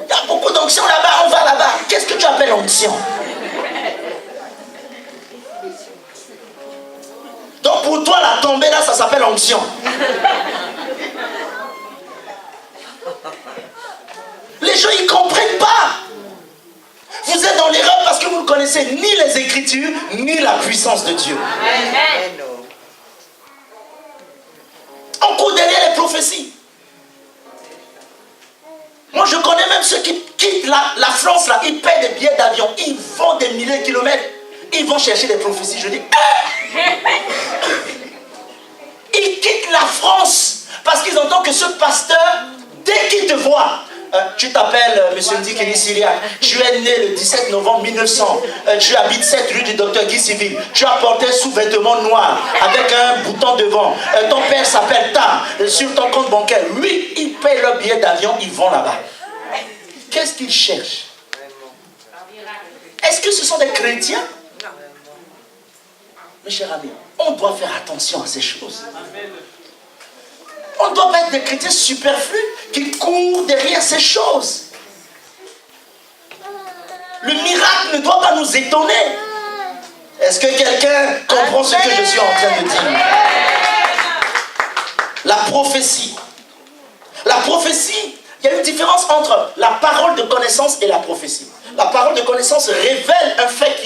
Il y a beaucoup d'onction là-bas, on va là-bas. Qu'est-ce que tu appelles onction? Donc pour toi, la tombée là, ça s'appelle onction. Les gens, ils ne comprennent pas. Vous êtes dans l'erreur parce que vous ne connaissez ni les Écritures, ni la puissance de Dieu. Amen. On court derrière les prophéties. Moi, je connais même ceux qui quittent la France, là, ils paient des billets d'avion, ils vont des milliers de kilomètres, ils vont chercher des prophéties. Je dis, ils quittent la France parce qu'ils entendent que ce pasteur, dès qu'il te voit, tu t'appelles M. Ndikiri Syria, tu es né le 17 novembre 1900, tu habites cette rue du docteur Guy Civil, tu as porté un sous-vêtement noir avec un bouton devant, ton père s'appelle Tam, sur ton compte bancaire, oui, ils payent leur billet d'avion, ils vont là-bas. Qu'est-ce qu'ils cherchent? Est-ce que ce sont des chrétiens? Mes chers amis, on doit faire attention à ces choses. On ne doit pas être des chrétiens superflus qui courent derrière ces choses. Le miracle ne doit pas nous étonner. Est-ce que quelqu'un comprend ce que je suis en train de dire? La prophétie. La prophétie, il y a une différence entre la parole de connaissance et la prophétie. La parole de connaissance révèle un fait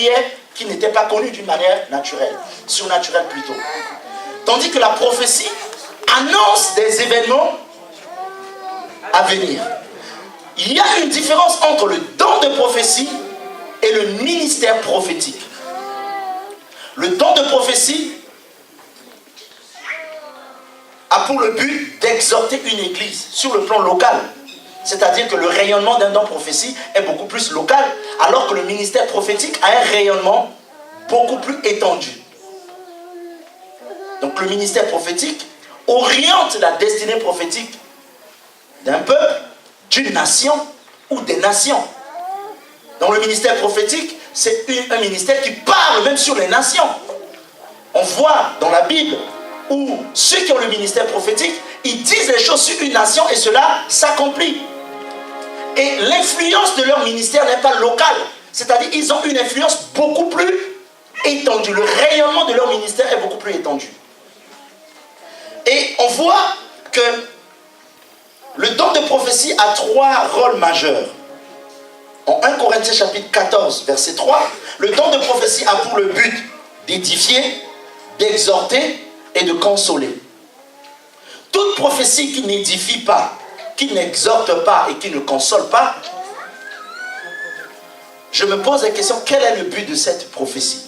qui n'était pas connu d'une manière naturelle, surnaturelle plutôt. Tandis que la prophétie annonce des événements à venir. Il y a une différence entre le don de prophétie et le ministère prophétique. Le don de prophétie pour le but d'exhorter une église sur le plan local. C'est-à-dire que le rayonnement d'un don prophétie est beaucoup plus local, alors que le ministère prophétique a un rayonnement beaucoup plus étendu. Donc le ministère prophétique oriente la destinée prophétique d'un peuple, d'une nation ou des nations. Donc le ministère prophétique, c'est un ministère qui parle même sur les nations. On voit dans la Bible où ceux qui ont le ministère prophétique, ils disent les choses sur une nation et cela s'accomplit. Et l'influence de leur ministère n'est pas locale. C'est-à-dire qu'ils ont une influence beaucoup plus étendue. Le rayonnement de leur ministère est beaucoup plus étendu. Et on voit que le don de prophétie a 3 rôles majeurs. En 1 Corinthiens chapitre 14, verset 3, le don de prophétie a pour le but d'édifier, d'exhorter et de consoler. Toute prophétie qui n'édifie pas, qui n'exhorte pas et qui ne console pas, je me pose la question, quel est le but de cette prophétie?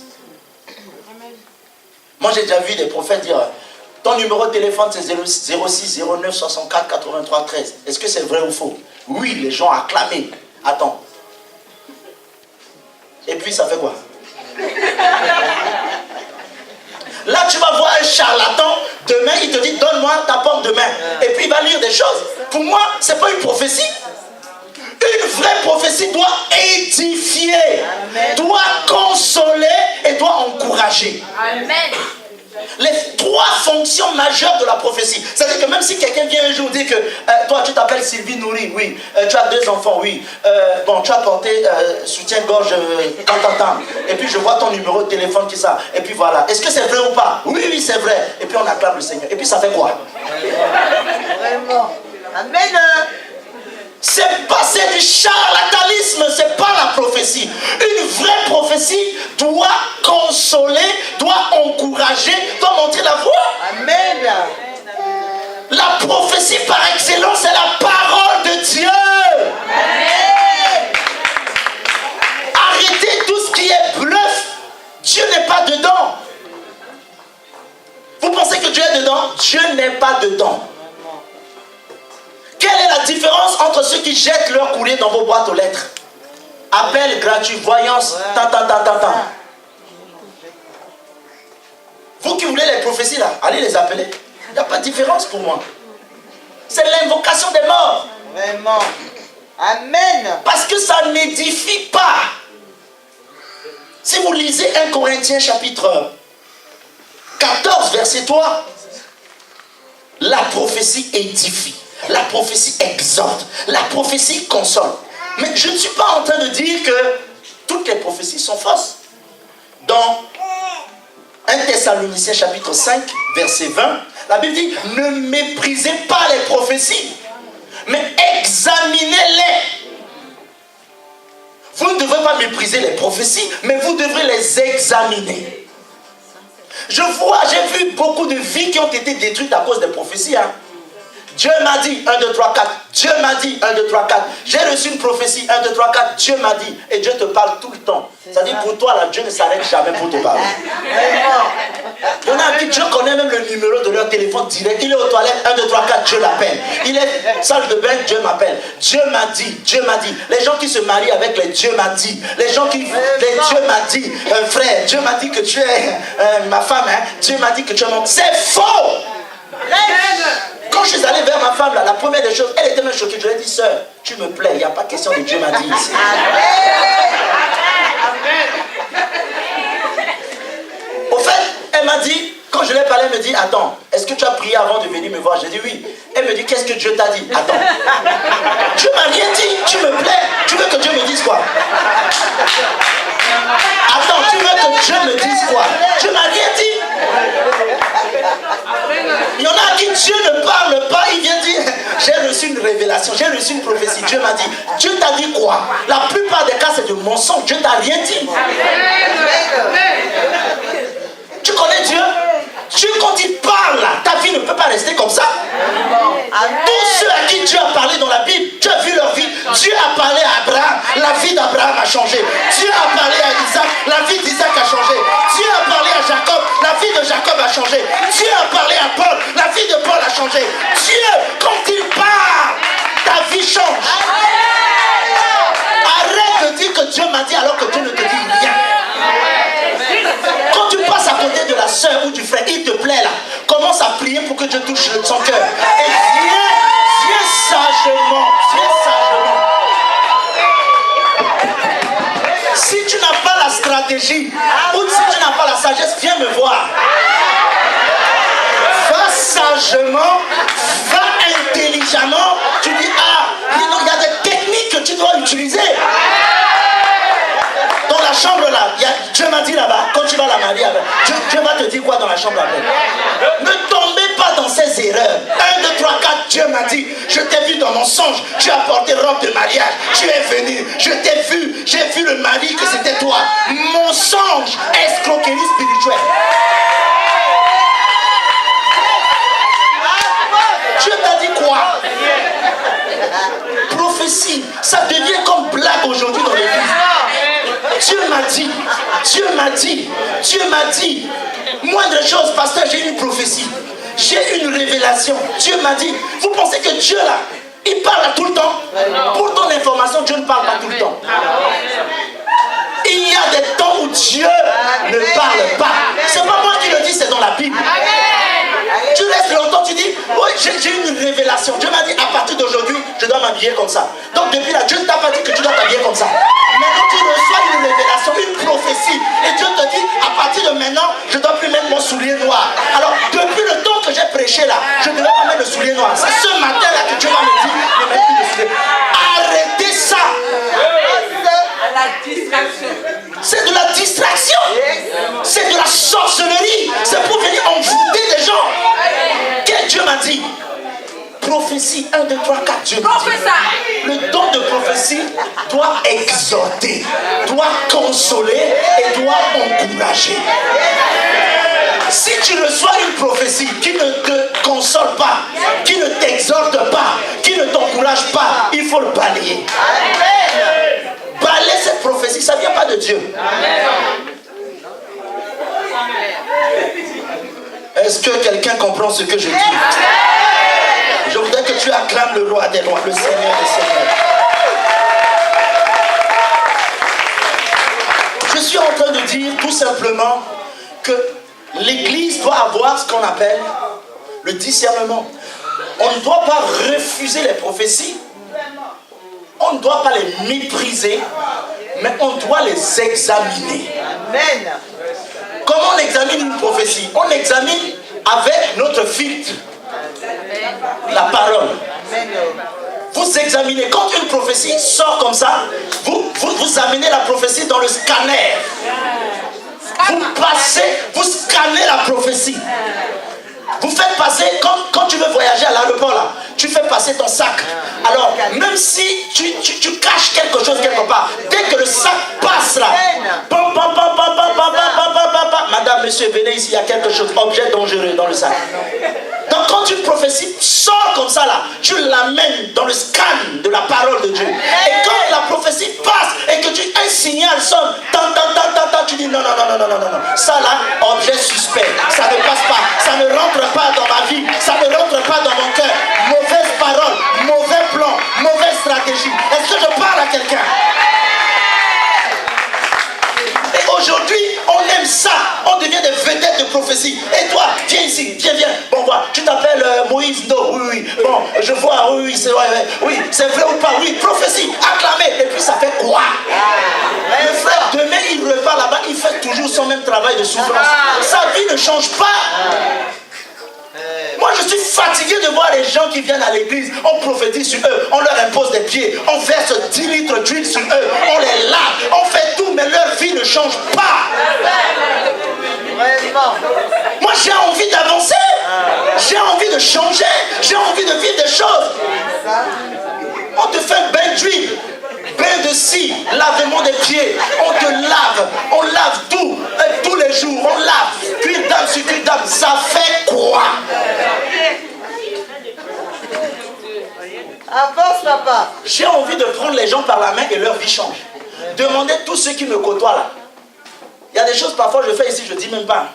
Moi j'ai déjà vu des prophètes dire, ton numéro de téléphone c'est 06 09 64 83 13. Est-ce que c'est vrai ou faux? Oui, les gens acclamaient. Attends. Et puis ça fait quoi? Là tu vas voir un charlatan, demain il te dit donne-moi ta pomme demain. Et puis il va lire des choses. Pour moi, c'est pas une prophétie. Une vraie prophétie doit édifier, doit consoler et doit encourager. Amen. Les 3 fonctions majeures de la prophétie. C'est-à-dire que même si quelqu'un vient un jour dire que toi tu t'appelles Sylvie Nourri, oui, tu as 2 enfants, oui, bon tu as porté soutien-gorge tant. Et puis je vois ton numéro de téléphone qui ça. Et puis voilà. Est-ce que c'est vrai ou pas? Oui, oui, c'est vrai. Et puis on acclame le Seigneur. Et puis ça fait quoi? Vraiment. Amen. C'est du charlatanisme, c'est pas la prophétie. Une vraie prophétie doit consoler, doit encourager, doit montrer la voie. Amen. La prophétie par excellence, c'est la parole de Dieu. Amen. Arrêtez tout ce qui est bluff. Dieu n'est pas dedans. Vous pensez que Dieu est dedans? Dieu n'est pas dedans. Quelle est la différence entre ceux qui jettent leur courrier dans vos boîtes aux lettres? Appel gratuit, voyance, tant. Vous qui voulez les prophéties là, allez les appeler. Il n'y a pas de différence pour moi. C'est l'invocation des morts. Vraiment. Amen. Parce que ça n'édifie pas. Si vous lisez 1 Corinthiens chapitre 14, verset 3, la prophétie édifie. La prophétie exhorte, la prophétie console. Mais je ne suis pas en train de dire que toutes les prophéties sont fausses. Dans 1 Thessaloniciens chapitre 5, verset 20, la Bible dit, ne méprisez pas les prophéties, mais examinez-les. Vous ne devrez pas mépriser les prophéties, mais vous devrez les examiner. J'ai vu beaucoup de vies qui ont été détruites à cause des prophéties. Dieu m'a dit 1, 2, 3, 4. Dieu m'a dit 1, 2, 3, 4. J'ai reçu une prophétie 1, 2, 3, 4. Dieu m'a dit. Et Dieu te parle tout le temps. C'est-à-dire pour toi, là, Dieu ne s'arrête jamais pour te parler. Il y en a qui Dieu connaît même le numéro de leur téléphone direct. Il est aux toilettes 1, 2, 3, 4. Dieu l'appelle. Il est salle de bain. Dieu m'appelle. Dieu m'a dit. Dieu m'a dit. Les gens qui se marient avec les Dieu m'a dit. Les gens qui. Dieu m'a dit. Frère, Dieu m'a dit que tu es ma femme. Dieu m'a dit que tu es mon. C'est faux! Quand je suis allé vers ma femme, là, la première des choses, elle était même choquée. Je lui ai dit, sœur, tu me plais, il n'y a pas question de Dieu m'a dit ici. Au fait, elle m'a dit, quand je l'ai parlé, elle me dit, attends, est-ce que tu as prié avant de venir me voir? J'ai dit oui. Elle me dit, qu'est-ce que Dieu t'a dit? Attends. Dieu m'a rien dit, tu me plais. Tu veux que Dieu me dise quoi? Attends, tu veux que Dieu me dise quoi? Dieu m'a rien dit. Il y en a à qui Dieu ne parle pas, il vient dire, j'ai reçu une révélation, j'ai reçu une prophétie, Dieu m'a dit. Dieu t'a dit quoi? La plupart des cas, c'est de mensonge. Dieu t'a rien dit. Tu connais Dieu? Dieu, quand il parle, ta vie ne peut pas rester comme ça. Tous ceux à qui Dieu a parlé dans la Bible, tu as vu leur vie. Dieu a parlé à Abraham, la vie d'Abraham a changé. Dieu a parlé à Isaac, la vie d'Isaac a changé. Dieu a parlé à Jacob, la vie de Jacob a a changé. Dieu a parlé à Paul, la vie de Paul a changé. Dieu, quand il parle, ta vie change. Arrête de dire que Dieu m'a dit alors que Dieu ne te dit rien. Quand tu passes à côté de la soeur ou du frère, il te plaît là, commence à prier pour que Dieu touche son cœur. Et viens sagement, Si tu n'as pas la stratégie, ou si tu n'as pas la sagesse, viens me voir. Va sagement, va intelligemment. Tu dis, il y a des techniques que tu dois utiliser. Dans la chambre là, Dieu m'a dit là-bas, quand tu vas la marier avec, Dieu va te dire quoi dans la chambre après? Ne tombez pas dans ces erreurs. 1, 2, 3, 4, Dieu m'a dit, je t'ai vu dans mon songe, tu as porté robe de mariage, tu es venu, je t'ai vu, j'ai vu le mari que c'était toi. Mon songe, escroquerie spirituelle. Dieu t'a dit quoi? Prophétie, ça devient comme blague aujourd'hui dans l'église. Dieu m'a dit, Dieu m'a dit, Dieu m'a dit. Moindre chose, pasteur, j'ai une prophétie. J'ai une révélation. Dieu m'a dit. Vous pensez que Dieu là, il parle tout le temps? Pour ton information, Dieu ne parle pas tout le temps. Il y a des temps où Dieu ne parle pas. C'est pas moi qui le dis, c'est dans la Bible. Tu restes longtemps, tu dis, oui, j'ai une révélation. Dieu m'a dit, à partir d'aujourd'hui, je dois m'habiller comme ça. Donc depuis là, Dieu ne t'a pas dit que tu dois t'habiller comme ça. Maintenant, tu reçois une révélation, une prophétie. Et Dieu te dit, à partir de maintenant, je ne dois plus mettre mon soulier noir. Alors, depuis le temps que j'ai prêché là, je ne devais pas mettre le soulier noir. C'est ce matin là que Dieu va me dire, ne mets plus le soulier. Arrêtez ça. La distraction. C'est de la distraction. C'est de la sorcellerie. C'est pour venir envoûter des gens. Quel Dieu m'a dit? Prophétie 1, 2, 3, 4. Dieu m'a dit. Le don de prophétie doit exhorter, doit consoler et doit encourager. Si tu reçois une prophétie qui ne te console pas, qui ne t'exhorte pas, qui ne t'encourage pas, il faut le balayer. Balayer cette prophétie, ça ne vient pas de Dieu. Est-ce que quelqu'un comprend ce que je dis? Je voudrais que tu acclames le roi des rois, le Seigneur des seigneurs. Je suis en train de dire tout simplement que l'Église doit avoir ce qu'on appelle le discernement. On ne doit pas refuser les prophéties. On ne doit pas les mépriser, mais on doit les examiner. Amen. Comment on examine une prophétie? On examine avec notre filtre, la parole. Vous examinez, quand une prophétie sort comme ça, vous amenez la prophétie dans le scanner. Vous scannez la prophétie. Vous faites passer, quand tu veux voyager à l'aéroport là, tu fais passer ton sac. Alors, même si tu caches quelque chose quelque part, dès que le sac passe là, madame, monsieur, venez ici, il y a quelque chose, objet dangereux dans le sac. Donc quand une prophétie sort comme ça là, tu l'amènes dans le scan de la parole de Dieu. Et quand la prophétie passe et que un signal sonne, tu dis non, ça là, objet suspect, ça ne passe pas, ça ne rentre pas dans ma vie, ça ne rentre pas dans mon cœur. Mauvaise parole, mauvais plan, mauvaise stratégie. Est-ce que je parle à quelqu'un? Et aujourd'hui, on aime ça. On devient des vedettes de prophétie. Et toi, viens ici, viens. Bon, voilà, tu t'appelles Moïse. Non, oui. Bon, je vois, oui, c'est vrai. Oui, c'est vrai ou pas? Oui, prophétie, acclamé. Et puis ça fait quoi? Le frère, demain, il repart là-bas, il fait toujours son même travail de souffrance. Sa vie ne change pas. Moi je suis fatigué de voir les gens qui viennent à l'église, on prophétise sur eux, on leur impose des pieds, on verse 10 litres d'huile sur eux, on les lave, on fait tout, mais leur vie ne change pas. Moi j'ai envie d'avancer, j'ai envie de changer, j'ai envie de vivre des choses. On te fait un bain d'huile, bain de scie, lavement des pieds, on te lave, on lave tout, et tous les jours, on lave, cuir d'âme sur cuir d'âme, ça fait quoi? Avance, papa. J'ai envie de prendre les gens par la main et leur vie change. Demandez tous ceux qui me côtoient là. Il y a des choses parfois je fais ici, je ne dis même pas.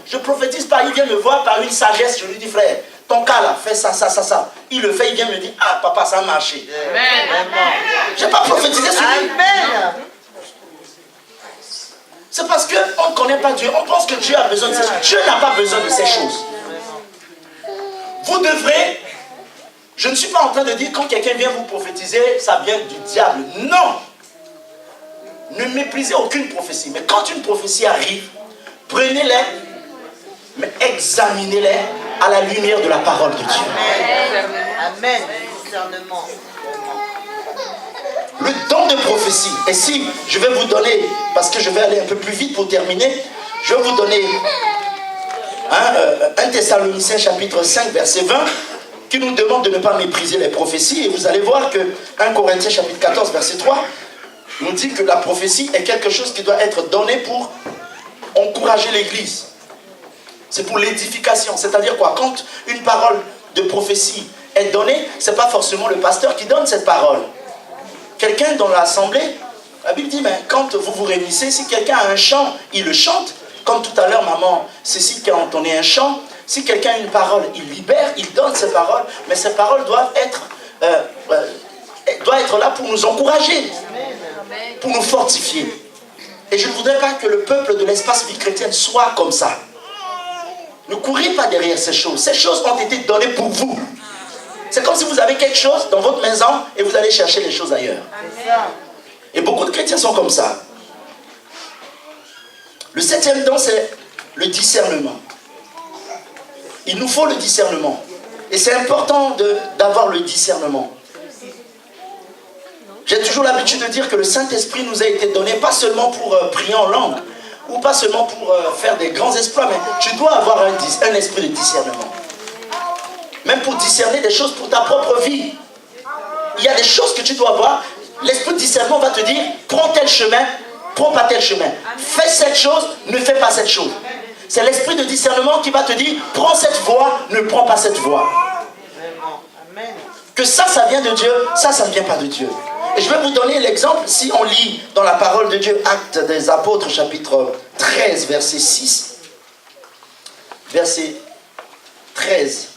Je prophétise pas, il vient me voir par une sagesse, je lui dis frère, ton cas là, fais ça, ça, ça, ça. Il le fait, il vient me dire, ah papa, ça a marché. Je n'ai pas prophétisé sur lui. Amen. C'est parce qu'on ne connaît pas Dieu, on pense que Dieu a besoin de ces choses. Dieu n'a pas besoin de ces choses. Vous devrez, je ne suis pas en train de dire quand quelqu'un vient vous prophétiser, ça vient du diable. Non. Ne méprisez aucune prophétie. Mais quand une prophétie arrive, prenez-les, mais examinez-les à la lumière de la parole de Dieu. Amen. Amen. Discernement. Le don de prophétie. Et si je vais vous donner, parce que je vais aller un peu plus vite pour terminer, je vais vous donner 1 Thessaloniciens chapitre 5 verset 20 qui nous demande de ne pas mépriser les prophéties. Et vous allez voir que 1 Corinthiens chapitre 14 verset 3 nous dit que la prophétie est quelque chose qui doit être donné pour encourager l'église. C'est pour l'édification. C'est-à-dire quoi? Quand une parole de prophétie est donnée, ce n'est pas forcément le pasteur qui donne cette parole. Quelqu'un dans l'assemblée, la Bible dit, mais quand vous vous réunissez, si quelqu'un a un chant, il le chante. Comme tout à l'heure, maman Cécile qui a entonné un chant. Si quelqu'un a une parole, il libère, il donne ses paroles. Mais ces paroles doivent être là pour nous encourager, pour nous fortifier. Et je ne voudrais pas que le peuple de l'espace vie chrétienne soit comme ça. Ne courez pas derrière ces choses. Ces choses ont été données pour vous. C'est comme si vous avez quelque chose dans votre maison et vous allez chercher les choses ailleurs. Et beaucoup de chrétiens sont comme ça. Le 7e don, c'est le discernement. Il nous faut le discernement. Et c'est important d'avoir le discernement. J'ai toujours l'habitude de dire que le Saint-Esprit nous a été donné pas seulement pour prier en langue, ou pas seulement pour faire des grands exploits, mais tu dois avoir un esprit de discernement. Même pour discerner des choses pour ta propre vie. Il y a des choses que tu dois voir. L'esprit de discernement va te dire, prends tel chemin, prends pas tel chemin. Fais cette chose, ne fais pas cette chose. C'est l'esprit de discernement qui va te dire, prends cette voie, ne prends pas cette voie. Que ça vient de Dieu, ça ne vient pas de Dieu. Et je vais vous donner l'exemple, si on lit dans la parole de Dieu, Actes des Apôtres, chapitre 13, verset 6. Verset 13.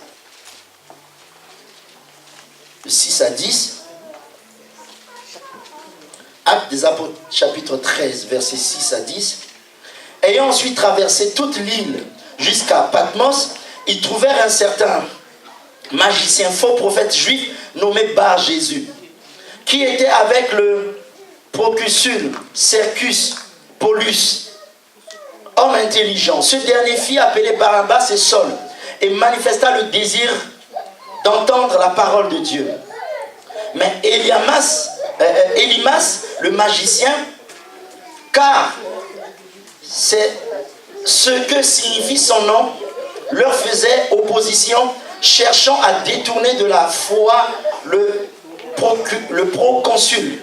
De 6 à 10. Actes des Apôtres, chapitre 13, verset 6 à 10. Ayant ensuite traversé toute l'île jusqu'à Patmos, ils trouvèrent un certain magicien, faux prophète juif, nommé Bar-Jésus, qui était avec le proconsul Sergius Paulus, homme intelligent. Ce dernier fit appeler Barnabas et Saul, et manifesta le désir d'entendre la parole de Dieu. Mais Élimas, le magicien, car c'est ce que signifie son nom, leur faisait opposition, cherchant à détourner de la foi le proconsul.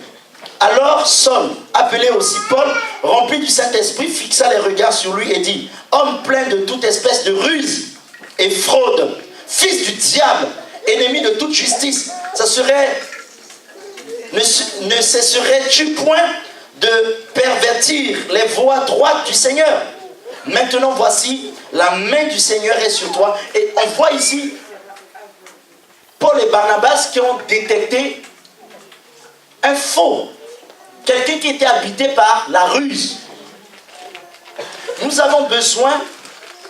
Alors Saul, appelé aussi Paul, rempli du Saint-Esprit, fixa les regards sur lui et dit, homme plein de toute espèce de ruse et fraude, fils du diable, ennemi de toute justice, ne cesserais-tu point de pervertir les voies droites du Seigneur? Maintenant voici, la main du Seigneur est sur toi. Et on voit ici Paul et Barnabas qui ont détecté un faux, quelqu'un qui était habité par la ruse. Nous avons besoin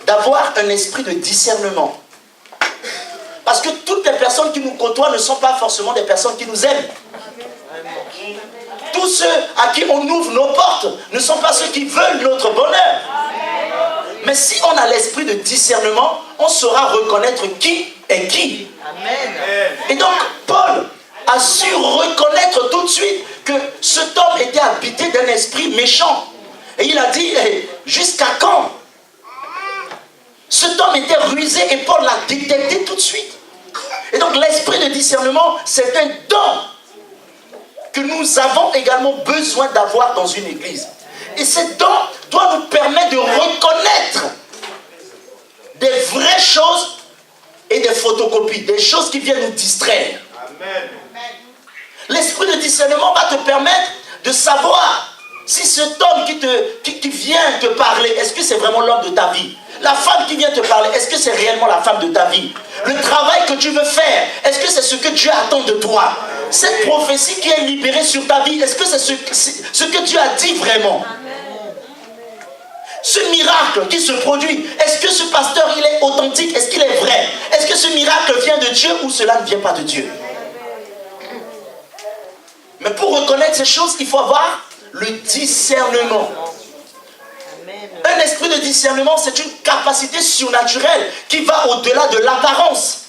d'avoir un esprit de discernement. Parce que toutes les personnes qui nous côtoient ne sont pas forcément des personnes qui nous aiment. Tous ceux à qui on ouvre nos portes ne sont pas ceux qui veulent notre bonheur. Mais si on a l'esprit de discernement, on saura reconnaître qui est qui. Amen. Et donc, Paul a su reconnaître tout de suite que cet homme était habité d'un esprit méchant. Et il a dit, jusqu'à quand? Cet homme était rusé et Paul l'a détecté tout de suite. Et donc, l'esprit de discernement, c'est un don que nous avons également besoin d'avoir dans une église. Et ce don doit nous permettre de reconnaître des vraies choses et des photocopies, des choses qui viennent nous distraire. Amen. L'esprit de discernement va te permettre de savoir si cet homme qui vient te parler, est-ce que c'est vraiment l'homme de ta vie? La femme qui vient te parler, est-ce que c'est réellement la femme de ta vie? Le travail que tu veux faire, est-ce que c'est ce que Dieu attend de toi? Cette prophétie qui est libérée sur ta vie, est-ce que c'est ce que Dieu a dit vraiment? Ce miracle qui se produit, est-ce que ce pasteur il est authentique? Est-ce qu'il est vrai? Est-ce que ce miracle vient de Dieu ou cela ne vient pas de Dieu? Mais pour reconnaître ces choses, il faut avoir le discernement. Un esprit de discernement, c'est une capacité surnaturelle qui va au-delà de l'apparence.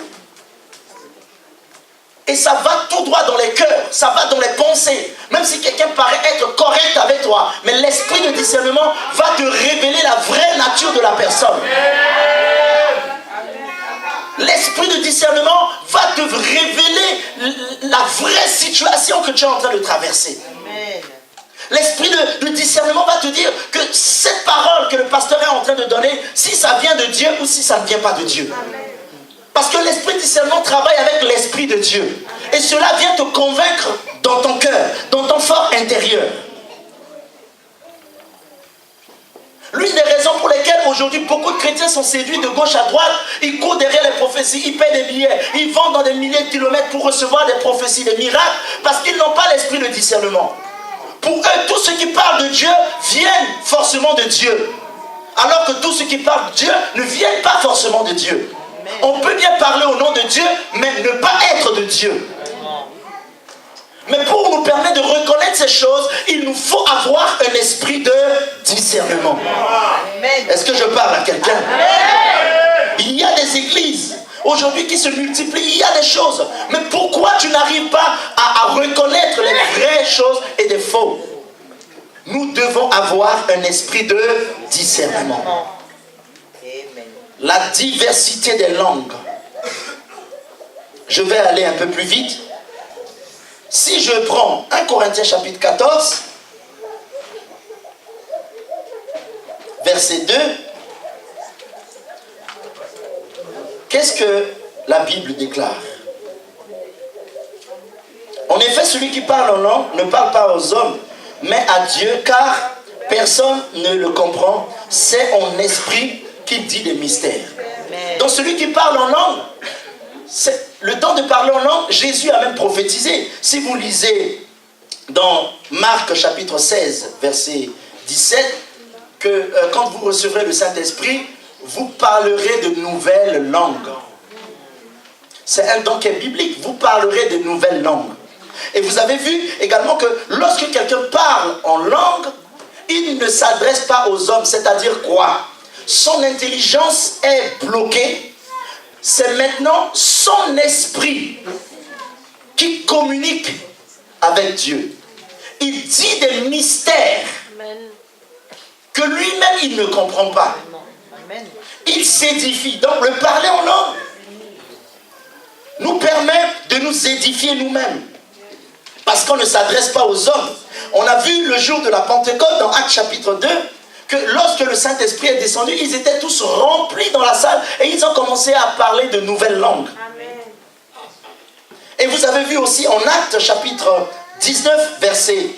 Et ça va tout droit dans les cœurs, ça va dans les pensées. Même si quelqu'un paraît être correct avec toi, mais l'esprit de discernement va te révéler la vraie nature de la personne. L'esprit de discernement va te révéler la vraie situation que tu es en train de traverser. L'esprit de discernement va te dire que cette parole que le pasteur est en train de donner, si ça vient de Dieu ou si ça ne vient pas de Dieu. Parce que l'esprit de discernement travaille avec l'esprit de Dieu. Et cela vient te convaincre dans ton cœur, dans ton fort intérieur. L'une des raisons pour lesquelles aujourd'hui beaucoup de chrétiens sont séduits de gauche à droite, ils courent derrière les prophéties, ils paient des billets, ils vont dans des milliers de kilomètres pour recevoir des prophéties, des miracles, parce qu'ils n'ont pas l'esprit de discernement. Pour eux, tous ceux qui parlent de Dieu viennent forcément de Dieu. Alors que tous ceux qui parlent de Dieu ne viennent pas forcément de Dieu. On peut bien parler au nom de Dieu, mais ne pas être de Dieu. Mais pour nous permettre de reconnaître ces choses, il nous faut avoir un esprit de discernement. Est-ce que je parle à quelqu'un? Il y a des églises aujourd'hui qui se multiplient, il y a des choses. Mais pourquoi tu n'arrives pas à reconnaître les vraies choses et des faux? Nous devons avoir un esprit de discernement. La diversité des langues. Je vais aller un peu plus vite. Si je prends 1 Corinthiens chapitre 14, verset 2, qu'est-ce que la Bible déclare? En effet, celui qui parle en langue ne parle pas aux hommes, mais à Dieu, car personne ne le comprend. C'est en esprit qu'il dit des mystères. Donc celui qui parle en langue, c'est le temps de parler en langue. Jésus a même prophétisé. Si vous lisez dans Marc chapitre 16, verset 17, que quand vous recevrez le Saint-Esprit, vous parlerez de nouvelles langues. C'est un don qui est biblique. Vous parlerez de nouvelles langues. Et vous avez vu également que lorsque quelqu'un parle en langue, il ne s'adresse pas aux hommes. C'est-à-dire quoi? Son intelligence est bloquée. C'est maintenant son esprit qui communique avec Dieu. Il dit des mystères que lui-même il ne comprend pas. Il s'édifie. Donc le parler en langue nous permet de nous édifier nous-mêmes. Parce qu'on ne s'adresse pas aux hommes. On a vu le jour de la Pentecôte dans Actes chapitre 2 que lorsque le Saint-Esprit est descendu, ils étaient tous remplis dans la salle et ils ont commencé à parler de nouvelles langues. Amen. Et vous avez vu aussi en Actes chapitre 19 verset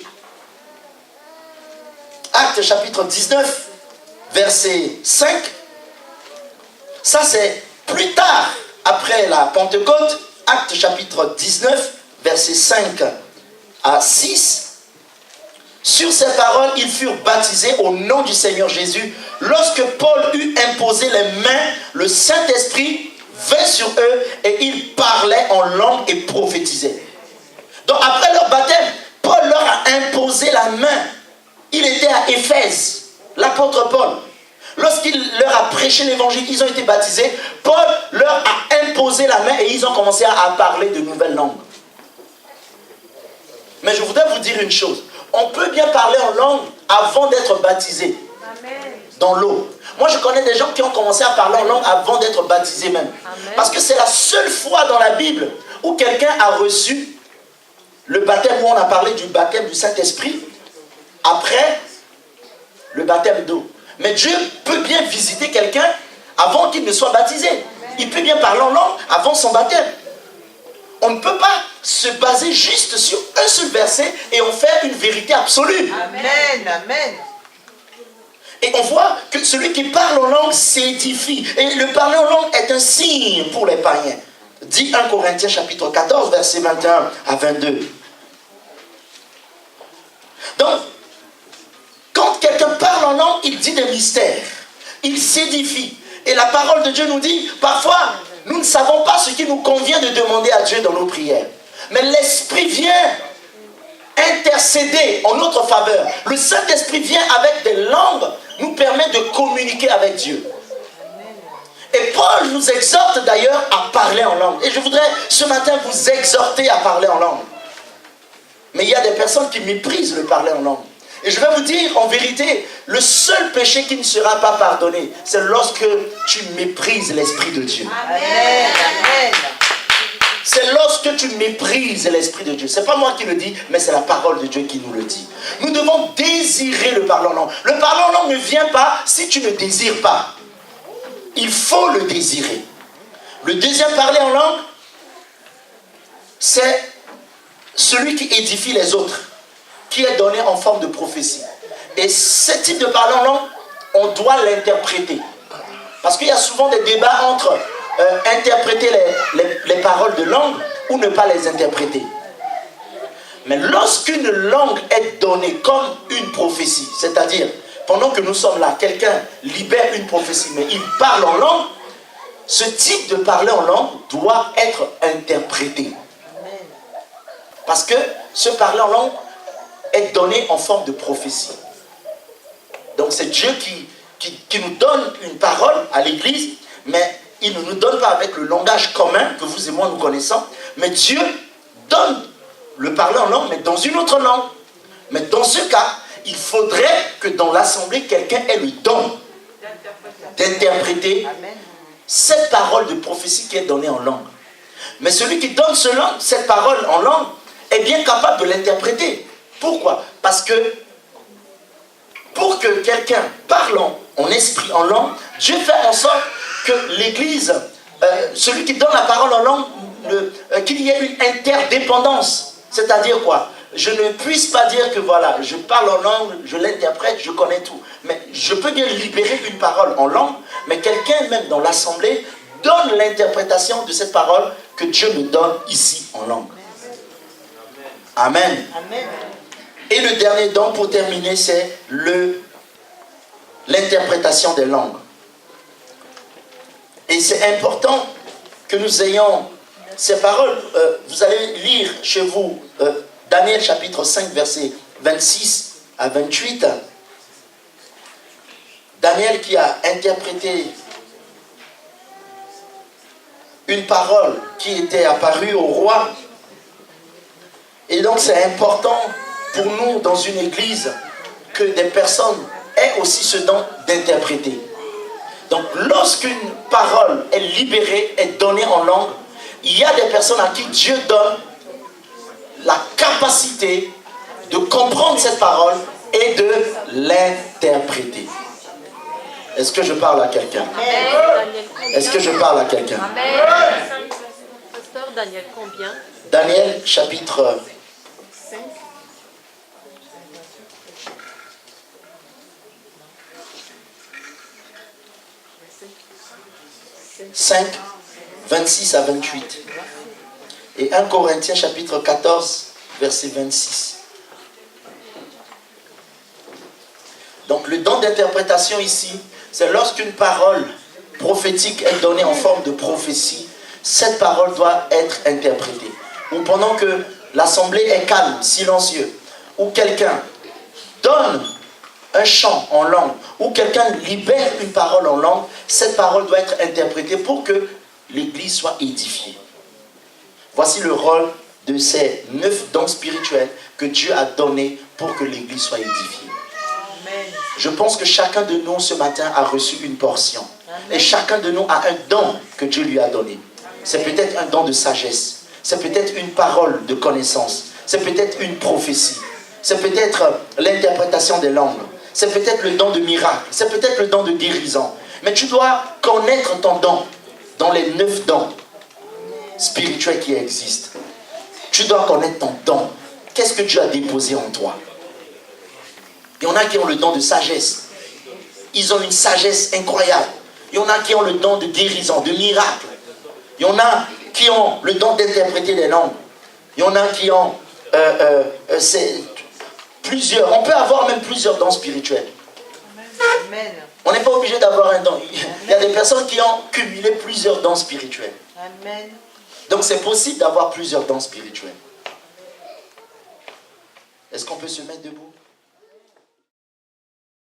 Actes chapitre 19 verset 5. Ça c'est plus tard après la Pentecôte. Actes chapitre 19 verset 5 à 6. Sur ces paroles, ils furent baptisés au nom du Seigneur Jésus. Lorsque Paul eut imposé les mains, le Saint-Esprit vint sur eux et ils parlaient en langue et prophétisaient. Donc après leur baptême, Paul leur a imposé la main. Il était à Éphèse, l'apôtre Paul. Lorsqu'il leur a prêché l'évangile, ils ont été baptisés. Paul leur a imposé la main et ils ont commencé à parler de nouvelles langues. Mais je voudrais vous dire une chose. On peut bien parler en langue avant d'être baptisé. Amen. Dans l'eau. Moi, je connais des gens qui ont commencé à parler en langue avant d'être baptisés même. Amen. Parce que c'est la seule fois dans la Bible où quelqu'un a reçu le baptême, où on a parlé du baptême du Saint-Esprit après le baptême d'eau. Mais Dieu peut bien visiter quelqu'un avant qu'il ne soit baptisé. Amen. Il peut bien parler en langue avant son baptême. On ne peut pas se baser juste sur un seul verset et en faire une vérité absolue. Amen, amen. Et on voit que celui qui parle en langue s'édifie. Et le parler en langue est un signe pour les païens. Dit 1 Corinthiens chapitre 14, versets 21 à 22. Donc, quand quelqu'un parle en langue, il dit des mystères. Il s'édifie. Et la parole de Dieu nous dit, parfois, nous ne savons pas ce qui nous convient de demander à Dieu dans nos prières. Mais l'Esprit vient intercéder en notre faveur. Le Saint-Esprit vient avec des langues, nous permet de communiquer avec Dieu. Et Paul nous exhorte d'ailleurs à parler en langue. Et je voudrais ce matin vous exhorter à parler en langue. Mais il y a des personnes qui méprisent le parler en langue. Et je vais vous dire, en vérité, le seul péché qui ne sera pas pardonné, c'est lorsque tu méprises l'Esprit de Dieu. Amen. Amen. C'est lorsque tu méprises l'Esprit de Dieu. Ce n'est pas moi qui le dis, mais c'est la parole de Dieu qui nous le dit. Nous devons désirer le parler en langue. Le parler en langue ne vient pas si tu ne désires pas. Il faut le désirer. Le deuxième parler en langue, c'est celui qui édifie les autres, qui est donné en forme de prophétie. Et ce type de parler en langue, on doit l'interpréter. Parce qu'il y a souvent des débats entre interpréter les paroles de langue ou ne pas les interpréter. Mais lorsqu'une langue est donnée comme une prophétie, c'est-à-dire pendant que nous sommes là, quelqu'un libère une prophétie, mais il parle en langue, ce type de parler en langue doit être interprété. Parce que ce parler en langue est donné en forme de prophétie. Donc c'est Dieu qui nous donne une parole à l'église, mais il ne nous donne pas avec le langage commun que vous et moi nous connaissons, mais Dieu donne le parler en langue, mais dans une autre langue. Mais dans ce cas, il faudrait que dans l'assemblée, quelqu'un ait le don d'interpréter cette parole de prophétie qui est donnée en langue. Mais celui qui donne cette parole en langue est bien capable de l'interpréter. Pourquoi? Parce que pour que quelqu'un parle en esprit, en langue, Dieu fait en sorte que l'Église, celui qui donne la parole en langue, qu'il y ait une interdépendance. C'est-à-dire quoi? Je ne puisse pas dire que voilà, je parle en langue, je l'interprète, je connais tout. Mais je peux bien libérer une parole en langue, mais quelqu'un même dans l'assemblée donne l'interprétation de cette parole que Dieu me donne ici en langue. Amen. Amen. Et le dernier don pour terminer, c'est l'interprétation des langues. Et c'est important que nous ayons ces paroles. Vous allez lire chez vous Daniel chapitre 5, versets 26 à 28. Daniel qui a interprété une parole qui était apparue au roi. Et donc c'est important pour nous dans une église que des personnes aient aussi ce don d'interpréter. Donc lorsqu'une parole est libérée, est donnée en langue, il y a des personnes à qui Dieu donne la capacité de comprendre cette parole et de l'interpréter. Est-ce que je parle à quelqu'un? Est-ce que je parle à quelqu'un? Pasteur, Daniel combien? Daniel chapitre 5, 26 à 28. Et 1 Corinthiens chapitre 14, verset 26. Donc le don d'interprétation ici, c'est lorsqu'une parole prophétique est donnée en forme de prophétie, cette parole doit être interprétée. Ou pendant que l'assemblée est calme, silencieux, ou quelqu'un donne un chant en langue, ou quelqu'un libère une parole en langue, cette parole doit être interprétée pour que l'église soit édifiée. Voici le rôle de ces 9 dons spirituels que Dieu a donnés pour que l'église soit édifiée. Amen. Je pense que chacun de nous ce matin a reçu une portion. Amen. Et chacun de nous a un don que Dieu lui a donné. C'est peut-être un don de sagesse. C'est peut-être une parole de connaissance. C'est peut-être une prophétie. C'est peut-être l'interprétation des langues. C'est peut-être le don de miracle. C'est peut-être le don de guérison. Mais tu dois connaître ton don dans les 9 dons spirituels qui existent. Tu dois connaître ton don. Qu'est-ce que Dieu a déposé en toi? Il y en a qui ont le don de sagesse. ils ont une sagesse incroyable. Il y en a qui ont le don de guérison, de miracle. Il y en a qui ont le don d'interpréter les langues. Il y en a qui ont plusieurs. On peut avoir même plusieurs dons spirituels. Amen. On n'est pas obligé d'avoir un don. Il y a des personnes qui ont cumulé plusieurs dons spirituels. Amen. Donc c'est possible d'avoir plusieurs dons spirituels. Est-ce qu'on peut se mettre debout?